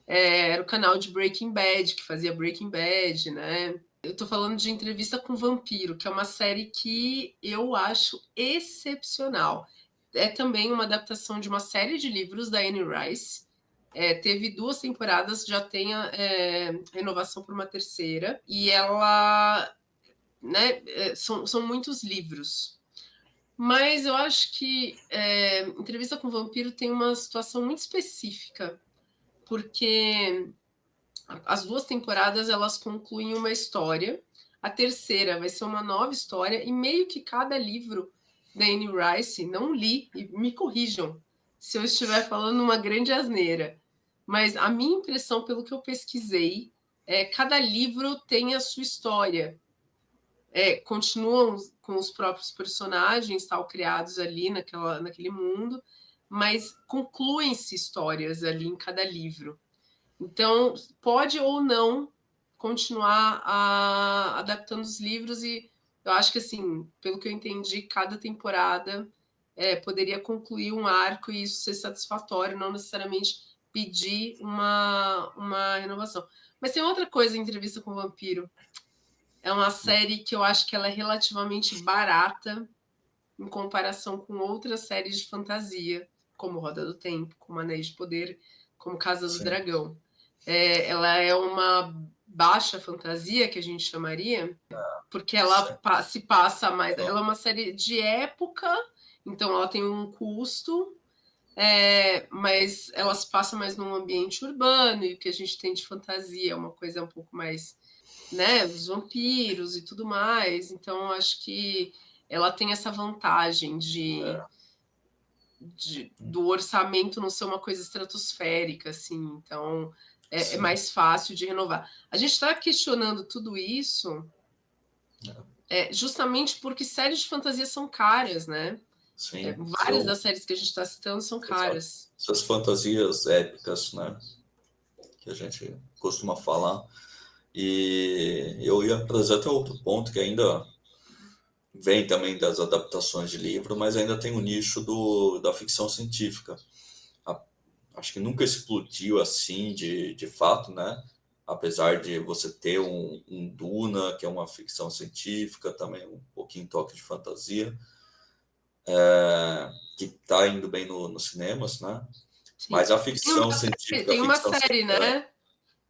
era o canal de Breaking Bad, que fazia Breaking Bad, né? Eu tô falando de Entrevista com o Vampiro, que é uma série que eu acho excepcional. É também uma adaptação de uma série de livros da Anne Rice. Teve 2 temporadas, já tem renovação para uma terceira. E ela, né, são muitos livros. Mas eu acho que Entrevista com o Vampiro tem uma situação muito específica, porque as 2 temporadas elas concluem uma história. A terceira vai ser uma nova história, e meio que cada livro da Anne Rice, não li, e me corrijam se eu estiver falando uma grande asneira, mas a minha impressão, pelo que eu pesquisei, cada livro tem a sua história. Continuam com os próprios personagens tal, criados ali naquele mundo, mas concluem-se histórias ali em cada livro. Então, pode ou não continuar adaptando os livros, e eu acho que, assim, pelo que eu entendi, cada temporada poderia concluir um arco e isso ser satisfatório, não necessariamente pedir uma renovação. Mas tem outra coisa em Entrevista com o Vampiro. É uma série que eu acho que ela é relativamente barata em comparação com outras séries de fantasia, como Roda do Tempo, como Anéis de Poder, como Casa do Dragão. Ela é uma baixa fantasia, que a gente chamaria, porque ela se passa mais. Ela é uma série de época, então ela tem um custo, mas ela se passa mais num ambiente urbano, e o que a gente tem de fantasia é uma coisa um pouco mais, né, os vampiros e tudo mais. Então acho que ela tem essa vantagem do orçamento não ser uma coisa estratosférica, assim. Então é mais fácil de renovar. A gente está questionando tudo isso justamente porque séries de fantasia são caras, né? Sim. Várias das séries que a gente está citando são caras. Essas fantasias épicas, né? Que a gente costuma falar. E eu ia trazer até outro ponto que ainda vem também das adaptações de livro, mas ainda tem o nicho da ficção científica. Acho que nunca explodiu assim de fato, né? Apesar de você ter um Duna, que é uma ficção científica, também um pouquinho toque de fantasia, que está indo bem nos cinemas, né? Sim. Mas a ficção científica... Tem uma série, né?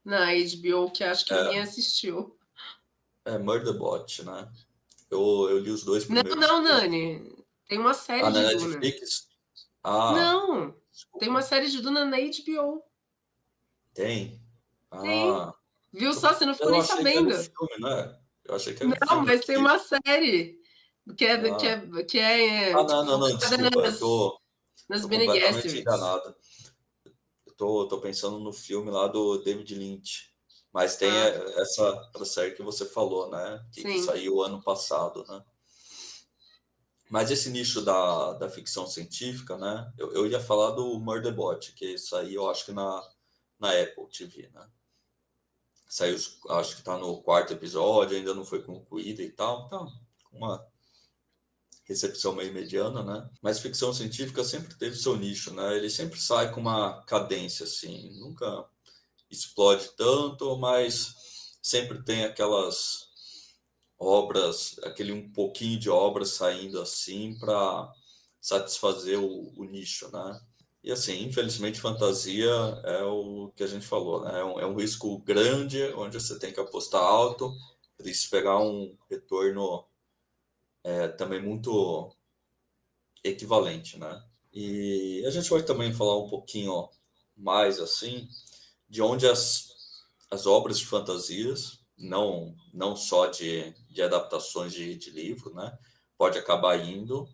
Na HBO, que acho que ninguém assistiu. Murderbot, né? Eu li os 2 primeiros. Não, Nani. Tem uma série de na Duna. Netflix? Não, Desculpa. tem uma série de Duna na HBO. Tem? Tem. Viu só? Você não ficou Eu nem achei que era um sabendo. filme, né? Eu achei que era um Não, filme mas tem que... uma série que é não, focada desculpa. Eu nas tô Bene completamente Gesserits. enganado. Eu tô pensando no filme lá do David Lynch. Mas tem Ah, essa série que você falou, né? Que sim. saiu ano passado, né? Mas esse nicho da ficção científica, né? Eu ia falar do Murderbot, que saiu, eu acho que na Apple TV, né? Saiu, acho que está no 4º episódio, ainda não foi concluída e tal. Então, uma recepção meio mediana, né? Mas ficção científica sempre teve seu nicho, né? Ele sempre sai com uma cadência, assim. Nunca explode tanto, mas sempre tem aquelas obras, aquele um pouquinho de obras saindo assim para satisfazer o nicho, né? E assim, infelizmente, fantasia é o que a gente falou, né? É um risco grande, onde você tem que apostar alto, para esperar um retorno também muito equivalente, né? E a gente vai também falar um pouquinho mais assim de onde as obras de fantasias, não só de adaptações de livro, né? Pode acabar indo,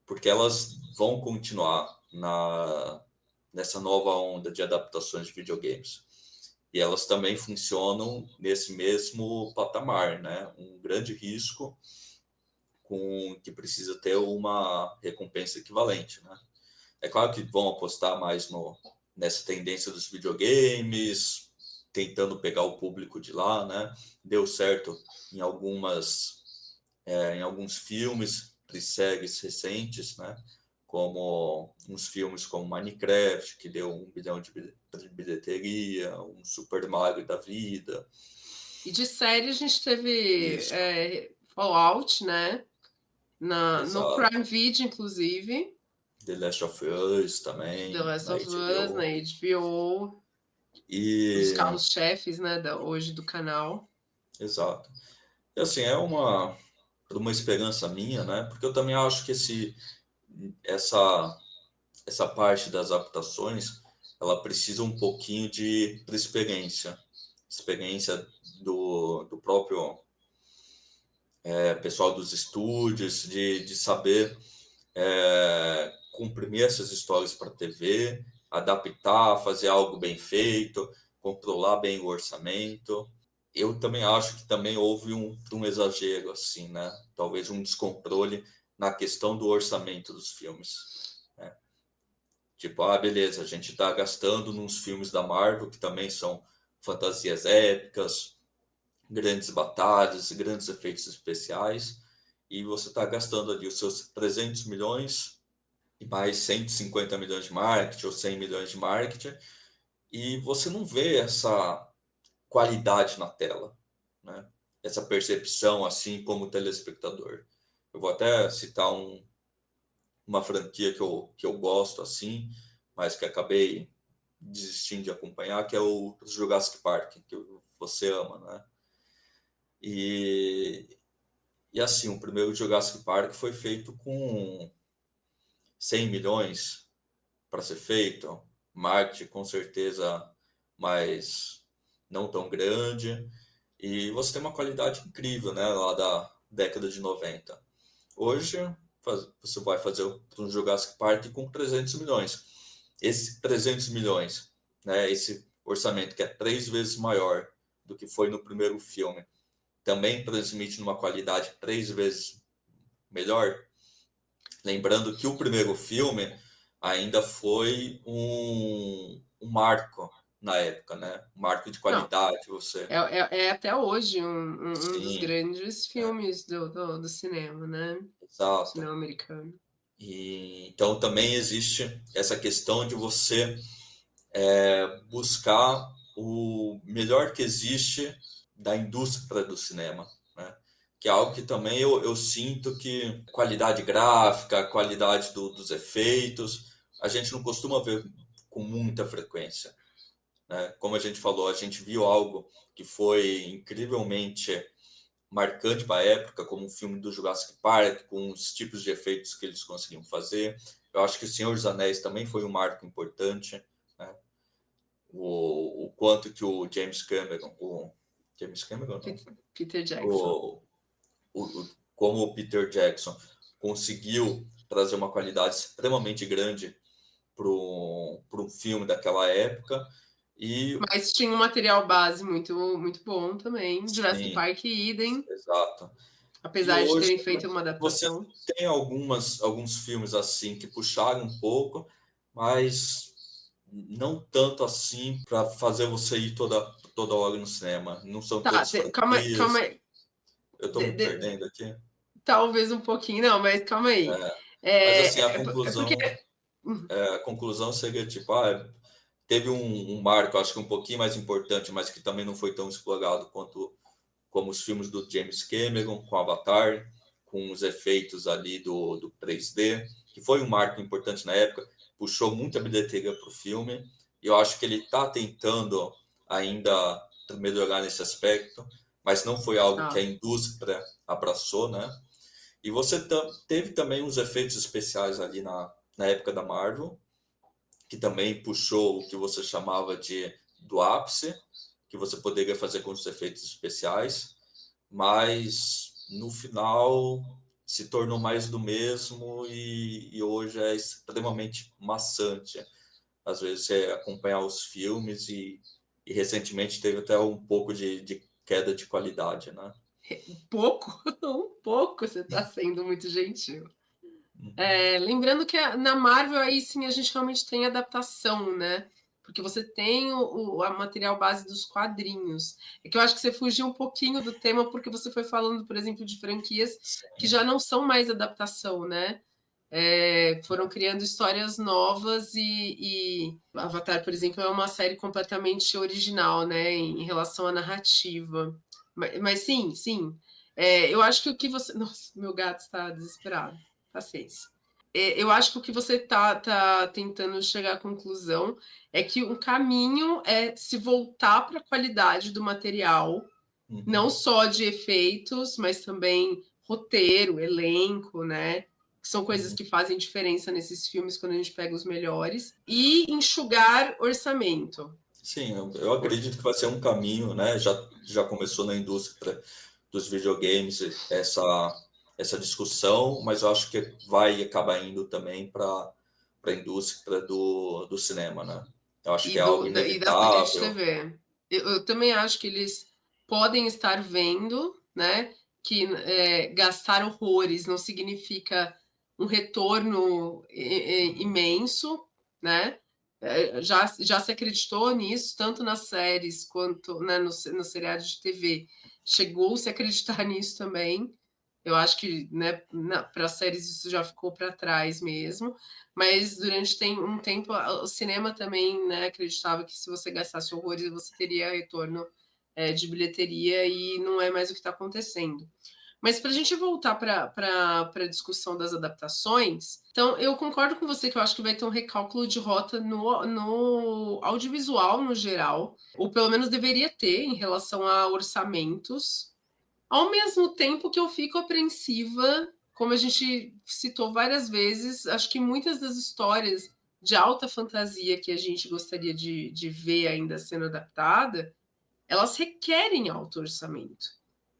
porque elas vão continuar nessa nova onda de adaptações de videogames. E elas também funcionam nesse mesmo patamar, né? Um grande risco que precisa ter uma recompensa equivalente, né? É claro que vão apostar mais nessa tendência dos videogames, tentando pegar o público de lá, né? Deu certo em alguns filmes, séries recentes, né? Como uns filmes como Minecraft, que deu 1 bilhão de bilheteria, um Super Mario da vida. E de série a gente teve Fallout, né? No Exato. Prime Video, inclusive. The Last of Us também, The Last na of Us, na HBO. HBO. Os E... carros-chefes, né? Hoje do canal. Exato. E assim, por uma esperança minha, né? Porque eu também acho que essa parte das adaptações, ela precisa um pouquinho de experiência do próprio pessoal dos estúdios, de saber comprimir essas histórias para a TV, adaptar, fazer algo bem feito, controlar bem o orçamento. Eu também acho que também houve um exagero, assim, né? Talvez um descontrole na questão do orçamento dos filmes. Né? Tipo, beleza, a gente está gastando nos filmes da Marvel, que também são fantasias épicas, grandes batalhas, grandes efeitos especiais, e você está gastando ali os seus 300 milhões e mais 150 milhões de marketing ou 100 milhões de marketing, e você não vê essa qualidade na tela, né? Essa percepção assim como telespectador. Eu vou até citar uma franquia que eu gosto assim, mas que acabei desistindo de acompanhar, que é o Jurassic Park, que você ama, né? E assim, o primeiro Jurassic Park foi feito com 100 milhões para ser feito, marketing com certeza, mas não tão grande. E você tem uma qualidade incrível, né? Lá da década de 90. Hoje, você vai fazer um Jurassic Park com 300 milhões. Esse 300 milhões, né? orçamento, que é 3 vezes maior do que foi no primeiro filme, também transmite numa qualidade 3 vezes melhor? Lembrando que o primeiro filme ainda foi um marco na época, né? Um marco de Não, qualidade, você... é até hoje um dos Sim, grandes filmes do cinema, né? exato. Cinema americano. E, então também existe essa questão de você buscar o melhor que existe da indústria do cinema, né? Que é algo que também eu sinto que qualidade gráfica, qualidade dos efeitos, a gente não costuma ver com muita frequência, né? Como a gente falou, a gente viu algo que foi incrivelmente marcante para a época, como o filme do Jurassic Park, com os tipos de efeitos que eles conseguiam fazer. Eu acho que O Senhor dos Anéis também foi um marco importante, né? O quanto que o James Cameron, não, Peter Jackson. o, como o Peter Jackson conseguiu trazer uma qualidade extremamente grande para um filme daquela época. E Mas tinha um material base muito, muito bom também. Jurassic sim, Park e Idem, exato. E apesar de hoje terem feito uma você adaptação. tem alguns filmes assim que puxaram um pouco, mas não tanto assim para fazer você ir toda hora no cinema. Não são Tá, tantas calma franquias. aí. Eu estou me perdendo aqui. Talvez um pouquinho, não, mas calma aí. Mas assim, É porque. a conclusão seria tipo, teve um marco, acho que um pouquinho mais importante, mas que também não foi tão explorado como os filmes do James Cameron, com Avatar, com os efeitos ali do 3D, que foi um marco importante na época, puxou muita bilheteria para o filme, e eu acho que ele está tentando ainda melhorar nesse aspecto, mas não foi algo que a Ah, indústria abraçou, né? E você teve também uns efeitos especiais ali na época da Marvel, que também puxou o que você chamava do ápice, que você poderia fazer com os efeitos especiais, mas no final se tornou mais do mesmo e hoje é extremamente maçante. Às vezes você acompanhar os filmes e recentemente teve até um pouco de queda de qualidade, né? pouco? Um pouco, você está sendo muito gentil. Uhum. Lembrando que na Marvel aí sim a gente realmente tem adaptação, né? Porque você tem a material base dos quadrinhos. É que eu acho que você fugiu um pouquinho do tema porque você foi falando, por exemplo, de franquias que Sim. já não são mais adaptação, né? Foram criando histórias novas e Avatar, por exemplo, é uma série completamente original, né? Em relação à narrativa. Mas sim, sim. Eu acho que o que você. Nossa, meu gato está desesperado. Paciência. Eu acho que o que você tá tentando chegar à conclusão é que um caminho é se voltar para a qualidade do material, não Uhum. só de efeitos, mas também roteiro, elenco, né? Que são coisas Uhum. que fazem diferença nesses filmes quando a gente pega os melhores, e enxugar orçamento. Sim, eu acredito que vai ser um caminho, né? Já começou na indústria dos videogames essa discussão, mas eu acho que vai acabar indo também para a indústria do cinema, né? Eu acho que é algo E da série de inevitável. TV. Eu também acho que eles podem estar vendo, né, que gastar horrores não significa um retorno imenso, né? Já se acreditou nisso, tanto nas séries quanto, né, no seriado de TV. Chegou-se a acreditar nisso também. Eu acho que, né, para séries isso já ficou para trás mesmo. Mas durante um tempo o cinema também, né, acreditava que se você gastasse horrores você teria retorno de bilheteria e não é mais o que está acontecendo. Mas para a gente voltar para a discussão das adaptações, então eu concordo com você que eu acho que vai ter um recálculo de rota no audiovisual no geral, ou pelo menos deveria ter em relação a orçamentos, ao mesmo tempo que eu fico apreensiva, como a gente citou várias vezes, acho que muitas das histórias de alta fantasia que a gente gostaria de ver ainda sendo adaptada, elas requerem alto orçamento.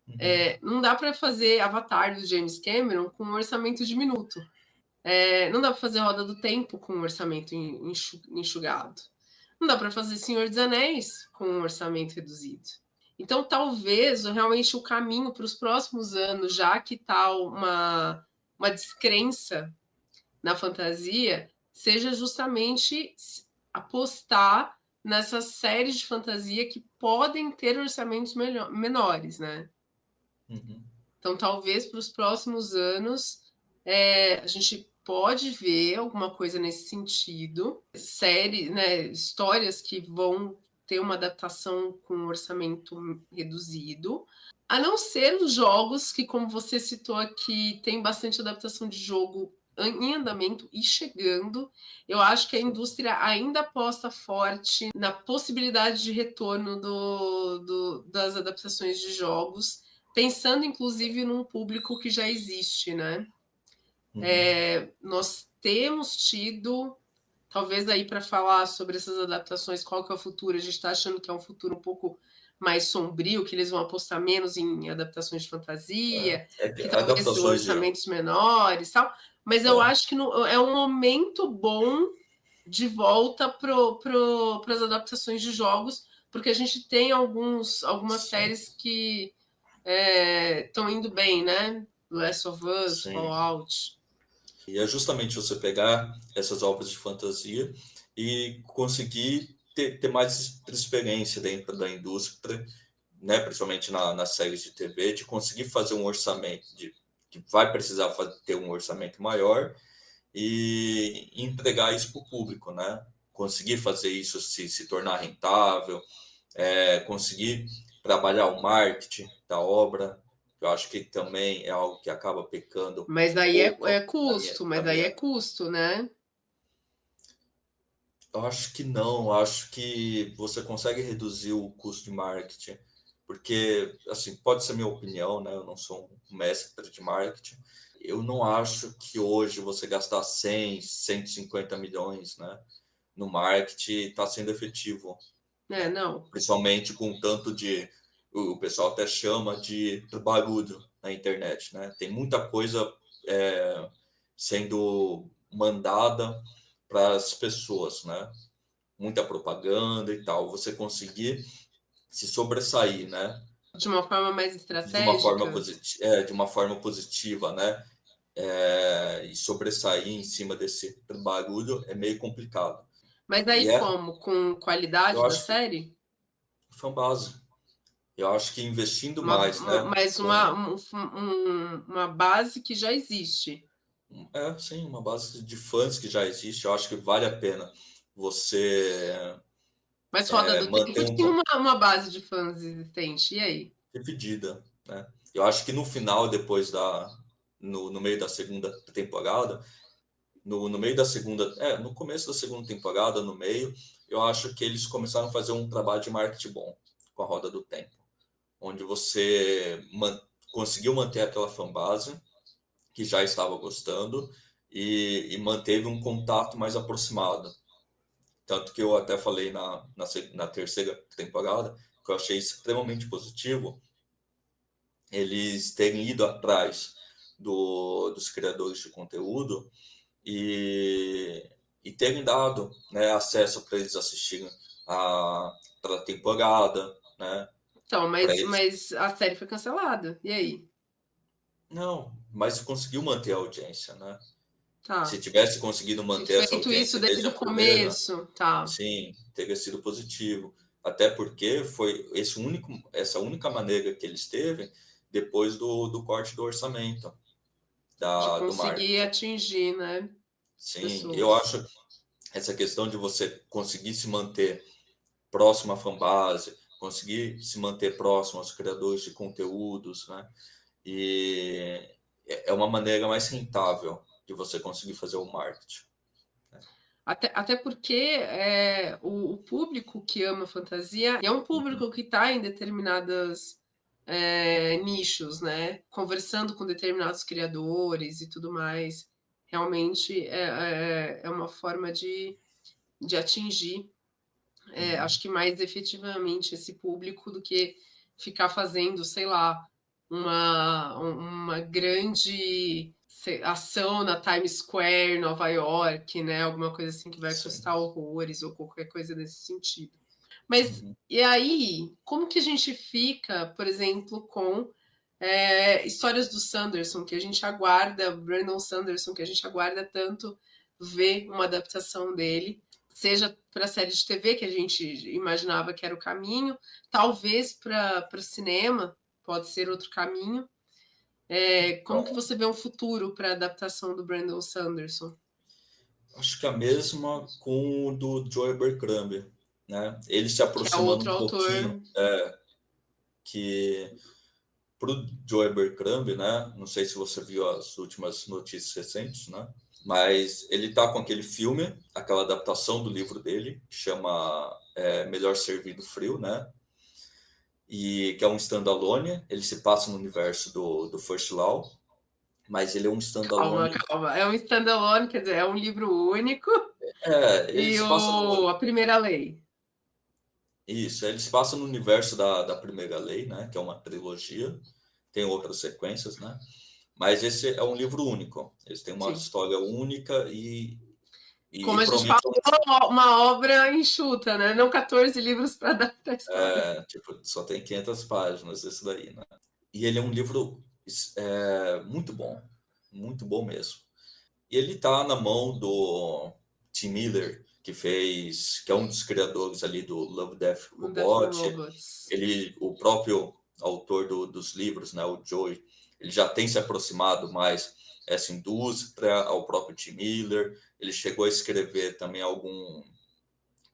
Uhum. Não dá para fazer Avatar do James Cameron com um orçamento diminuto. Não dá para fazer Roda do Tempo com um orçamento enxugado. Não dá para fazer Senhor dos Anéis com um orçamento reduzido. Então, talvez realmente o caminho para os próximos anos, já que está uma descrença na fantasia, seja justamente apostar nessas séries de fantasia que podem ter orçamentos menores, né? Uhum. Então, talvez para os próximos anos a gente pode ver alguma coisa nesse sentido, séries, né, histórias que vão ter uma adaptação com um orçamento reduzido, a não ser os jogos que, como você citou aqui, tem bastante adaptação de jogo em andamento e chegando. Eu acho que a indústria ainda aposta forte na possibilidade de retorno das adaptações de jogos, pensando inclusive num público que já existe, né? Uhum. Nós temos tido, talvez aí para falar sobre essas adaptações, qual que é o futuro, a gente está achando que é um futuro um pouco mais sombrio, que eles vão apostar menos em adaptações de fantasia, Que que talvez adaptações de. orçamentos menores, tal. Mas eu É, acho que é um momento bom de volta para as adaptações de jogos, porque a gente tem algumas sim, séries que estão indo bem, né? Last of Us, sim. Fallout. E é justamente você pegar essas obras de fantasia e conseguir ter mais experiência dentro da indústria, né, principalmente nas séries de TV, de conseguir fazer um orçamento, que vai precisar ter um orçamento maior e entregar isso para o público, né? Conseguir fazer isso se tornar rentável, conseguir trabalhar o marketing da obra, eu acho que também é algo que acaba pecando um Mas aí é pouco custo, na mas aí é minha. custo, né? Eu acho que não, eu acho que você consegue reduzir o custo de marketing, porque, assim, pode ser minha opinião, né? Eu não sou um mestre de marketing. Eu não acho que hoje você gastar 100, 150 milhões, né, no marketing está sendo efetivo, né? Não. Principalmente com o tanto de. O pessoal até chama de barulho na internet, né? Tem muita coisa sendo mandada para as pessoas, né? Muita propaganda e tal. Você conseguir se sobressair, né? De uma forma mais estratégica. De uma forma positiva, né? E sobressair em cima desse barulho é meio complicado. Mas E aí como? Com eu qualidade da acho que série? foi base. Eu acho que investindo mais, né? Mas Com, uma base que já existe. sim, uma base de fãs que já existe, eu acho que vale a pena você Mas Roda do manter Tempo tinha uma base de fãs existente. E aí? dividida, né? Eu acho que no final, no meio da segunda temporada, no meio da segunda, no começo da segunda temporada, no meio, eu acho que eles começaram a fazer um trabalho de marketing bom com a Roda do Tempo, onde você conseguiu manter aquela fanbase que já estava gostando e manteve um contato mais aproximado. Tanto que eu até falei na terceira temporada que eu achei extremamente positivo eles terem ido atrás dos criadores de conteúdo e, e terem dado, né, acesso para eles assistirem a temporada, né, Então, para eles. mas a série foi cancelada. E aí? Não, mas conseguiu manter a audiência, né? Se Tá. tivesse conseguido Se manter essa feito isso audiência desde desde o a primeira, começo, tá. sim, teria sido positivo. Até porque foi essa única maneira que eles teve depois do corte do orçamento De do conseguir marketing. atingir, né, as Sim, eu pessoas. acho essa questão de você conseguir se manter próximo à fanbase, conseguir se manter próximo aos criadores de conteúdos, né? E é uma maneira mais rentável de você conseguir fazer o marketing. Até porque o público que ama fantasia é um Uhum. público que está em determinadas nichos, né? Conversando com determinados criadores e tudo mais. Realmente é uma forma de atingir, Uhum. acho que mais efetivamente esse público do que ficar fazendo, sei lá, uma grande ação na Times Square, Nova York, né? Alguma coisa assim que vai Sim. custar horrores ou qualquer coisa nesse sentido. Mas Uhum. e aí, como que a gente fica, por exemplo, com histórias do Sanderson, que a gente aguarda, Brandon Sanderson, que a gente aguarda tanto ver uma adaptação dele, seja para a série de TV, que a gente imaginava que era o caminho, talvez para o cinema, pode ser outro caminho. Como que você vê um futuro para a adaptação do Brandon Sanderson? Acho que a mesma com o do Joe Abercrombie, né? Ele se Que é aproximando outro um autor. pouquinho, que para o Joe Abercrombie, né? Não sei se você viu as últimas notícias recentes, né? Mas ele tá com aquele filme, aquela adaptação do livro dele, que chama Melhor Servido Frio, né? E que é um standalone, ele se passa no universo do First Law, mas ele é um Calma, standalone. calma. É um standalone, quer dizer, é um livro único. Ele E se passa no, a primeira lei. Isso, ele se passa no universo da Primeira Lei, né? Que é uma trilogia, tem outras sequências, né? Mas esse é um livro único. Eles têm uma Sim. história única Como e a gente fala, promete uma obra enxuta, né? Não 14 livros para adaptar a história. tipo, só tem 500 páginas esse daí, né? E ele é um livro muito bom mesmo. E ele tá na mão do Tim Miller, que é um dos criadores ali do Love, Death, Death Robot. Robots. O próprio autor dos livros, né, o Joey, ele já tem se aproximado mais essa indústria, ao próprio Tim Miller. Ele chegou a escrever também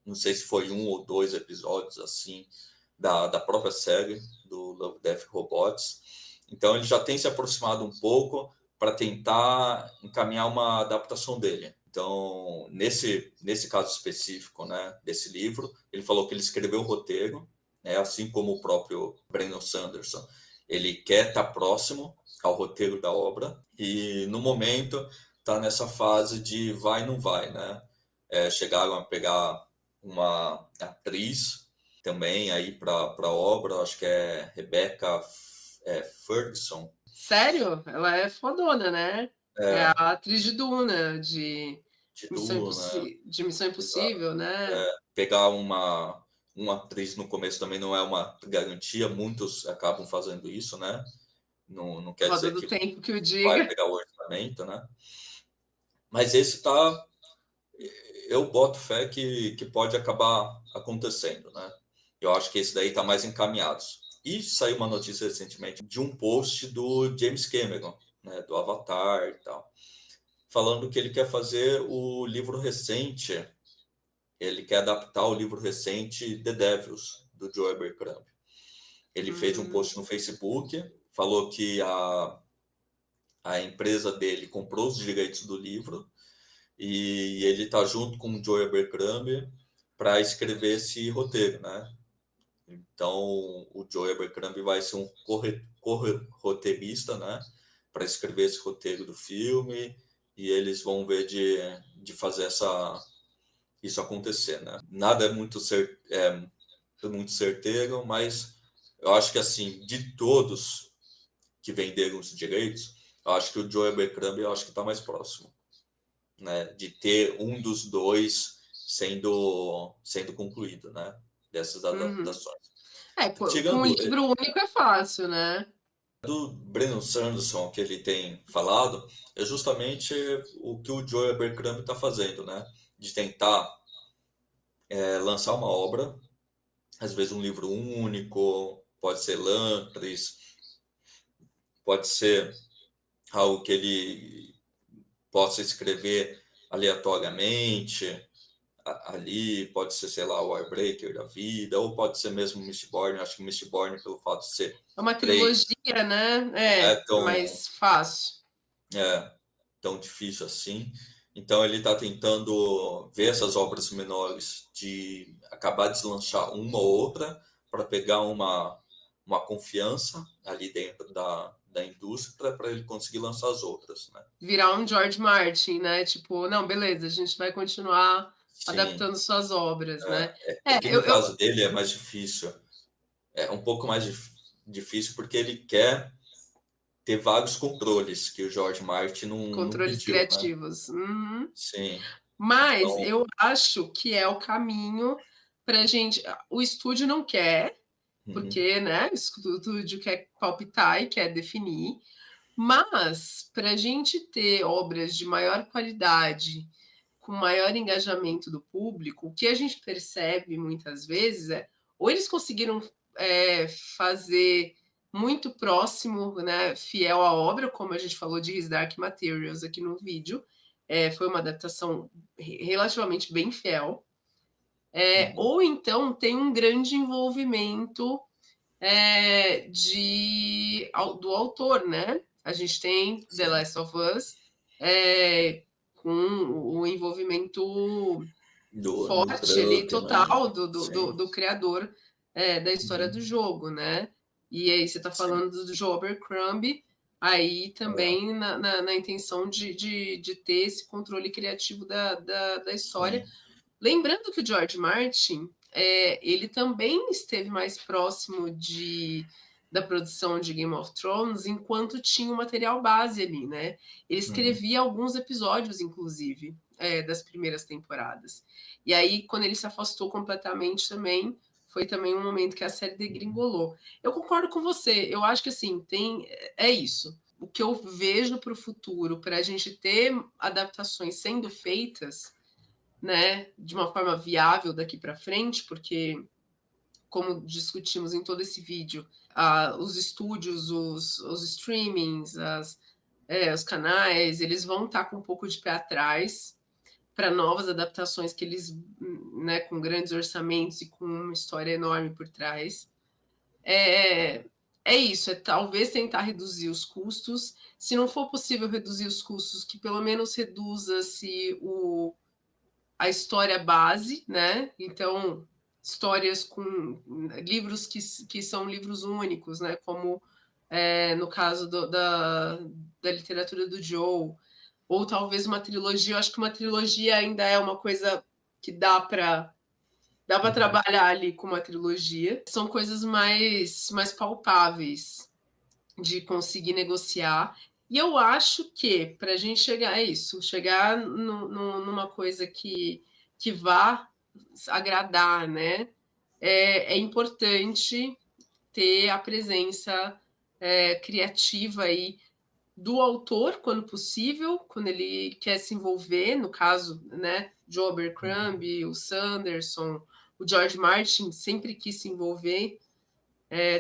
não sei se foi 1 ou 2 episódios assim da própria série do Love, Death Robots. Então ele já tem se aproximado um pouco para tentar encaminhar uma adaptação dele. Então, nesse caso específico, né, desse livro, ele falou que ele escreveu o roteiro, né, assim como o próprio Brandon Sanderson. Ele quer estar próximo ao roteiro da obra e, no momento, está nessa fase de vai e não vai, né? Chegaram a pegar uma atriz também aí para a obra, acho que é Rebecca Ferguson. Sério? Ela é fodona, né? É É, a atriz de Duna, de Duna, Missão exato. Impossível, né? Pegar uma atriz no começo também não é uma garantia, muitos acabam fazendo isso, né? Não quer Roda dizer do que tempo que o vai diga. pegar o orçamento, né? Mas esse tá, eu boto fé que pode acabar acontecendo, né? Eu acho que esse daí tá mais encaminhado. E saiu uma notícia recentemente de um post do James Cameron, né, do Avatar e tal, falando que ele quer fazer o livro recente, ele quer adaptar o livro recente The Devils, do Joe Abercrombie. Ele fez um Hum, post no Facebook, falou que a empresa dele comprou os direitos do livro e ele está junto com o Joe Abercrombie para escrever esse roteiro, né? Então, o Joe Abercrombie vai ser um roteirista, né? Para escrever esse roteiro do filme e eles vão ver de fazer isso acontecer, né? Nada é muito certeiro, mas eu acho que, assim, de todos que venderam os direitos, eu acho que o Joe Abercrombie eu acho que está mais próximo, né? De ter um dos dois sendo concluído, né? Dessas uhum. adaptações. Com um Tirando livro único é fácil, né? do Brandon Sanderson que ele tem falado, é justamente o que o Joe Abercrombie está fazendo, né? De tentar lançar uma obra, às vezes um livro único, pode ser Lantris, pode ser algo que ele possa escrever aleatoriamente ali, pode ser, sei lá, o Warbreaker da vida, ou pode ser mesmo Mistborn. Acho que Mistborn, pelo fato de ser É uma 3, trilogia, né? não é É mais fácil. é, tão difícil assim. Então ele está tentando ver essas obras menores, de acabar de lançar uma ou outra, para pegar uma confiança ali dentro da indústria para ele conseguir lançar as outras, né? Virar um George Martin, né? Tipo, não, beleza, a gente vai continuar Sim, adaptando suas obras, né? é que Eu, no caso dele é mais difícil, é um pouco mais difícil porque ele quer ter vários controles que o George Martin não Controles pediu, né? criativos. Uhum. Sim. Mas Então, eu acho que é o caminho pra gente. O estúdio não quer, porque, né, o estúdio quer palpitar e quer definir, mas para a gente ter obras de maior qualidade, com maior engajamento do público, o que a gente percebe muitas vezes é, ou eles conseguiram fazer muito próximo, né, fiel à obra, como a gente falou de His Dark Materials aqui no vídeo, foi uma adaptação relativamente bem fiel, ou então tem um grande envolvimento do autor, né? A gente tem The Last of Us com o envolvimento do forte ali, Druckmann, total sim. do criador da história do jogo, né? E aí você está Sim. falando do Joe Abercrombie, aí também na intenção de ter esse controle criativo da história. Sim. Lembrando que o George Martin, ele também esteve mais próximo da produção de Game of Thrones enquanto tinha o material base ali, né? Ele escrevia alguns episódios, inclusive, das primeiras temporadas. E aí, quando ele se afastou completamente também, foi também um momento que a série degringolou. Eu concordo com você, eu acho que assim, é isso. O que eu vejo para o futuro, para a gente ter adaptações sendo feitas, né, de uma forma viável daqui para frente, porque, como discutimos em todo esse vídeo, os estúdios, os streamings, os canais, eles vão estar com um pouco de pé atrás para novas adaptações que eles, né, com grandes orçamentos e com uma história enorme por trás. É isso, talvez tentar reduzir os custos. Se não for possível reduzir os custos, que pelo menos reduza-se a história base, né? Então, histórias com livros que são livros únicos, né? Como no caso da literatura do Joe, ou talvez uma trilogia. Eu acho que uma trilogia ainda é uma coisa que dá para trabalhar ali com uma trilogia. São coisas mais palpáveis de conseguir negociar. E eu acho que para a gente chegar a isso, chegar numa coisa que vá agradar, né? É importante ter a presença criativa aí do autor, quando possível, quando ele quer se envolver, no caso, né? Joe Abercrombie, o Sanderson, o George Martin sempre quis se envolver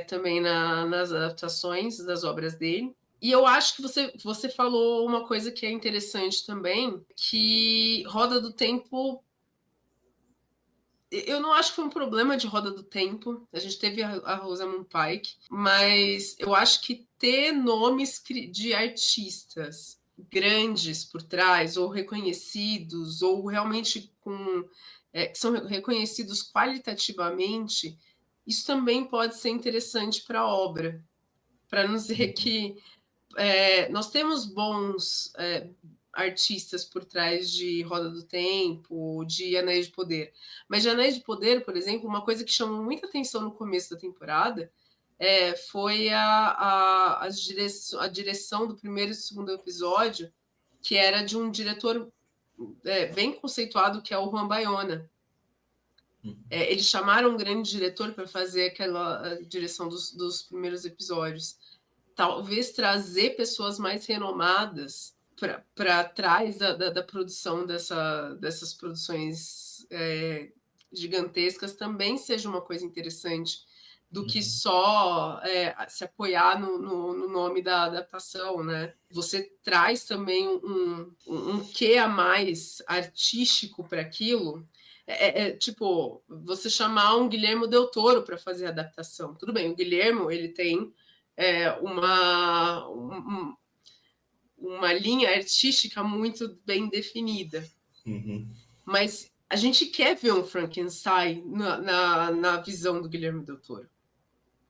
também nas adaptações das obras dele. E eu acho que você falou uma coisa que é interessante também, que Roda do Tempo. Eu não acho que foi um problema de Roda do Tempo. A gente teve a Rosamund Pike, mas eu acho que ter nomes de artistas grandes por trás, ou reconhecidos, ou realmente que são reconhecidos qualitativamente, isso também pode ser interessante para a obra, para nos dizer que nós temos bons artistas por trás de Roda do Tempo, de Anéis de Poder. Mas de Anéis de Poder, por exemplo, uma coisa que chamou muita atenção no começo da temporada foi a direção do primeiro e segundo episódio, que era de um diretor bem conceituado, que é o Juan Bayona. Eles chamaram um grande diretor para fazer aquela direção dos primeiros episódios. Talvez trazer pessoas mais renomadas para trás da produção dessas produções gigantescas também seja uma coisa interessante, do que só se apoiar no nome da adaptação, né? Você traz também um quê a mais artístico para aquilo. Tipo, você chamar um Guilherme Del Toro para fazer a adaptação. Tudo bem, o Guilherme, ele tem uma linha artística muito bem definida. Mas a gente quer ver um Frankenstein na visão do Guilherme Del Toro.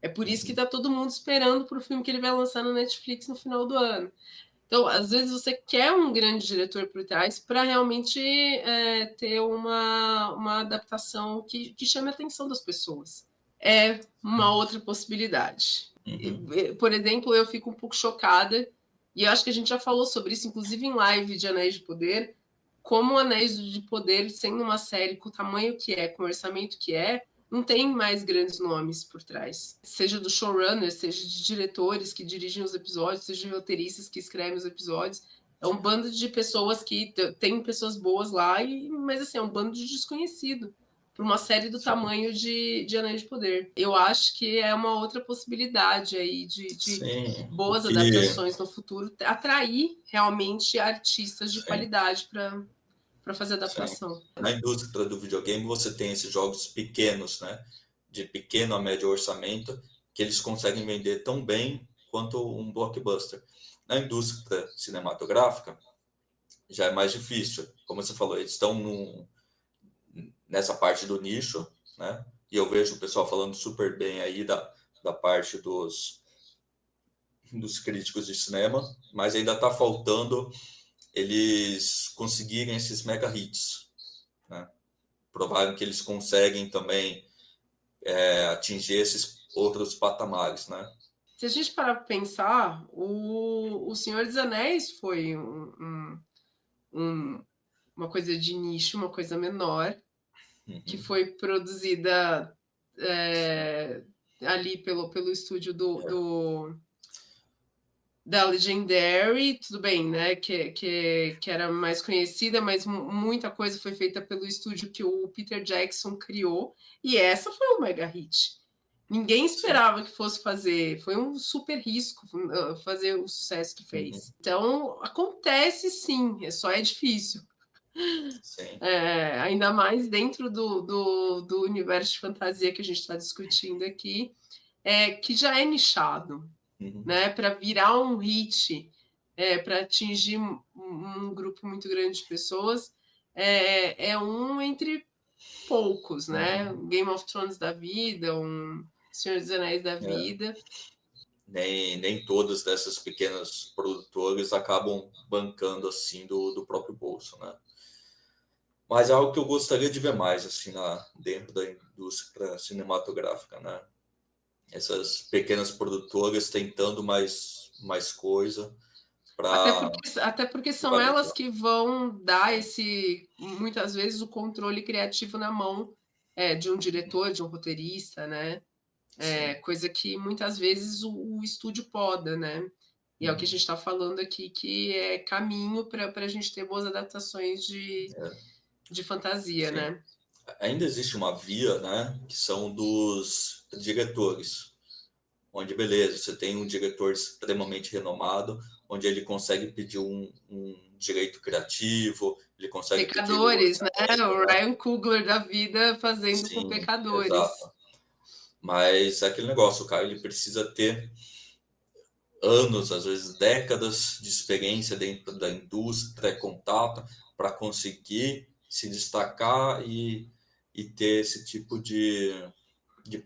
É por isso que está todo mundo esperando para o filme que ele vai lançar no Netflix no final do ano. Então, às vezes você quer um grande diretor por trás para realmente ter uma adaptação que chame a atenção das pessoas. é uma outra possibilidade. Por exemplo, eu fico um pouco chocada, e eu acho que a gente já falou sobre isso, inclusive em live de Anéis de Poder, como Anéis de Poder, sendo uma série com o tamanho que é, com o orçamento que é, não tem mais grandes nomes por trás. Seja do showrunner, seja de diretores que dirigem os episódios, seja de roteiristas que escrevem os episódios. É um bando de pessoas que tem pessoas boas lá, mas assim, é um bando de desconhecido para uma série do tamanho de Anéis de Poder. Eu acho que é uma outra possibilidade aí de boas adaptações no futuro, atrair realmente artistas de qualidade para fazer adaptação. Na indústria do videogame, você tem esses jogos pequenos, né? De pequeno a médio orçamento, que eles conseguem vender tão bem quanto um blockbuster. Na indústria cinematográfica, já é mais difícil. Como você falou, eles estão nessa parte do nicho, né? E eu vejo o pessoal falando super bem aí da parte dos críticos de cinema, mas ainda está faltando eles conseguirem esses mega hits, né? Provaram que eles conseguem também atingir esses outros patamares, né? Se a gente parar para pensar, o Senhor dos Anéis foi uma coisa de nicho, uma coisa menor, que foi produzida ali pelo estúdio da Legendary, tudo bem, né? Que era mais conhecida, mas muita coisa foi feita pelo estúdio que o Peter Jackson criou, e essa foi um mega hit. Ninguém esperava que fosse fazer, foi um super risco fazer o sucesso que fez. Então, acontece sim, só é difícil. Ainda mais dentro do universo de fantasia que a gente está discutindo aqui, que já é nichado, né? Para virar um hit, para atingir um grupo muito grande de pessoas, é um entre poucos, né? Game of Thrones da vida, um Senhor dos Anéis da vida. Nem todas dessas pequenas produtoras acabam bancando assim do próprio bolso, né? Mas é algo que eu gostaria de ver mais assim dentro da indústria cinematográfica, né? Essas pequenas produtoras tentando mais coisa para até porque são elas que vão dar muitas vezes o controle criativo na mão de um diretor, de um roteirista, né? Coisa que muitas vezes o estúdio poda, né? E é o que a gente está falando aqui, que é caminho para a gente ter boas adaptações de fantasia, né? Ainda existe uma via, né? Que são dos diretores, onde, beleza, você tem um diretor extremamente renomado, onde ele consegue pedir um direito criativo, ele consegue Pecadores, né? O Ryan Coogler da vida fazendo com Pecadores. Exato. Mas é aquele negócio, o cara ele precisa ter anos, às vezes décadas de experiência dentro da indústria, contato, para conseguir se destacar e ter esse tipo de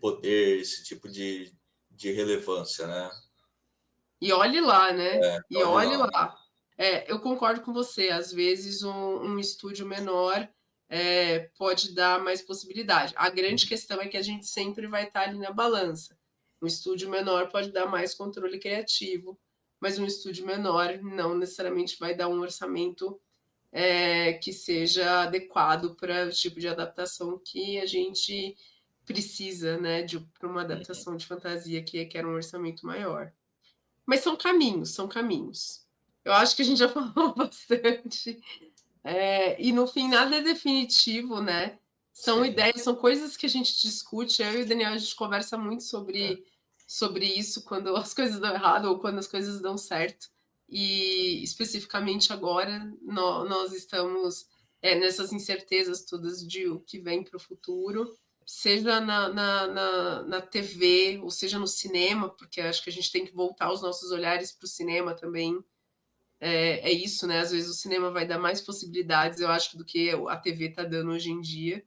poder, esse tipo de relevância, né? E olhe lá, né? E olhe lá. Eu concordo com você. Às vezes um estúdio menor pode dar mais possibilidade. A grande questão é que a gente sempre vai estar ali na balança. Um estúdio menor pode dar mais controle criativo, mas um estúdio menor não necessariamente vai dar um orçamento que seja adequado para o tipo de adaptação que a gente precisa, né? Para uma adaptação de fantasia que requer um orçamento maior. Mas são caminhos, são caminhos. Eu acho que a gente já falou bastante. E no fim, nada é definitivo, né? São ideias, são coisas que a gente discute. Eu e o Daniel, a gente conversa muito sobre isso, quando as coisas dão errado ou quando as coisas dão certo. E especificamente agora, nós estamos nessas incertezas todas de o que vem para o futuro, seja na TV, ou seja no cinema, porque acho que a gente tem que voltar os nossos olhares para o cinema também. É isso, né? Às vezes o cinema vai dar mais possibilidades, eu acho, do que a TV está dando hoje em dia,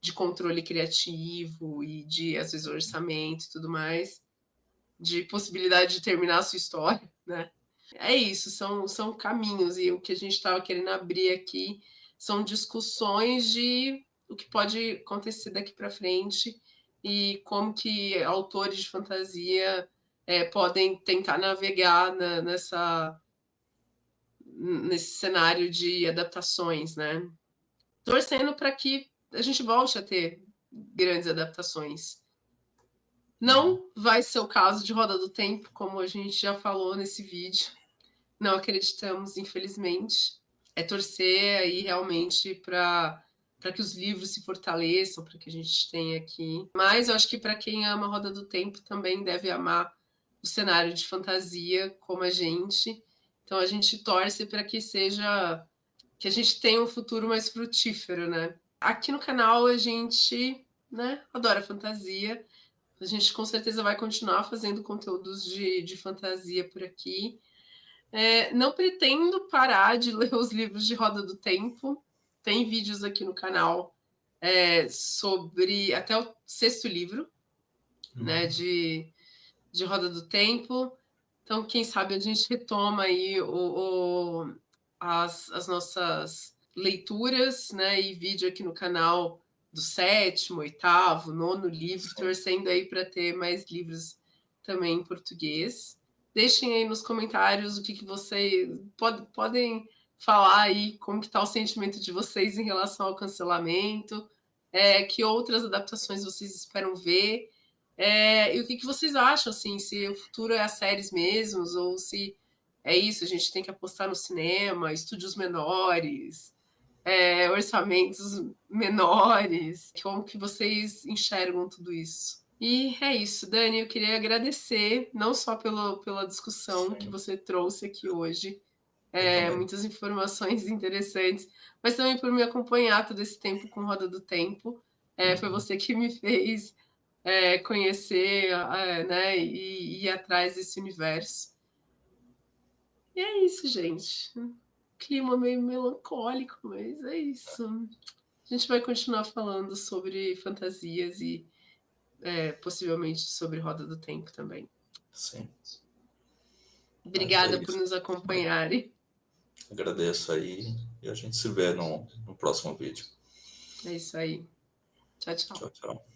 de controle criativo e de, às vezes, orçamento e tudo mais, de possibilidade de terminar a sua história, né? É isso, são caminhos, e o que a gente estava querendo abrir aqui são discussões de o que pode acontecer daqui para frente e como que autores de fantasia podem tentar navegar nesse cenário de adaptações, né? Torcendo para que a gente volte a ter grandes adaptações. Não vai ser o caso de Roda do Tempo, como a gente já falou nesse vídeo. Não acreditamos, infelizmente. É torcer aí realmente para que os livros se fortaleçam, para que a gente tenha aqui. Mas eu acho que para quem ama a Roda do Tempo também deve amar o cenário de fantasia como a gente. Então a gente torce para que a gente tenha um futuro mais frutífero, né? Aqui no canal a gente, né, adora fantasia. A gente com certeza vai continuar fazendo conteúdos de fantasia por aqui. Não pretendo parar de ler os livros de Roda do Tempo. Tem vídeos aqui no canal sobre até o 6º livro, né, de Roda do Tempo. Então, quem sabe a gente retoma aí as nossas leituras, né, e vídeo aqui no canal do 7º, 8º, 9º livro, torcendo aí para ter mais livros também em português. Deixem aí nos comentários o que vocês podem falar aí, como que está o sentimento de vocês em relação ao cancelamento, que outras adaptações vocês esperam ver, e o que vocês acham, assim, se o futuro é as séries mesmos, ou se é isso, a gente tem que apostar no cinema, estúdios menores, orçamentos menores, como que vocês enxergam tudo isso? E é isso, Dani, eu queria agradecer, não só pela discussão que você trouxe aqui hoje, muitas informações interessantes, mas também por me acompanhar todo esse tempo com Roda do Tempo. Foi você que me fez conhecer, né, e ir atrás desse universo. E é isso, gente. Clima meio melancólico, mas é isso. A gente vai continuar falando sobre fantasias e possivelmente sobre Roda do Tempo também. Sim. Obrigada por nos acompanharem. Agradeço aí e a gente se vê no próximo vídeo. É isso aí. Tchau, tchau. Tchau, tchau.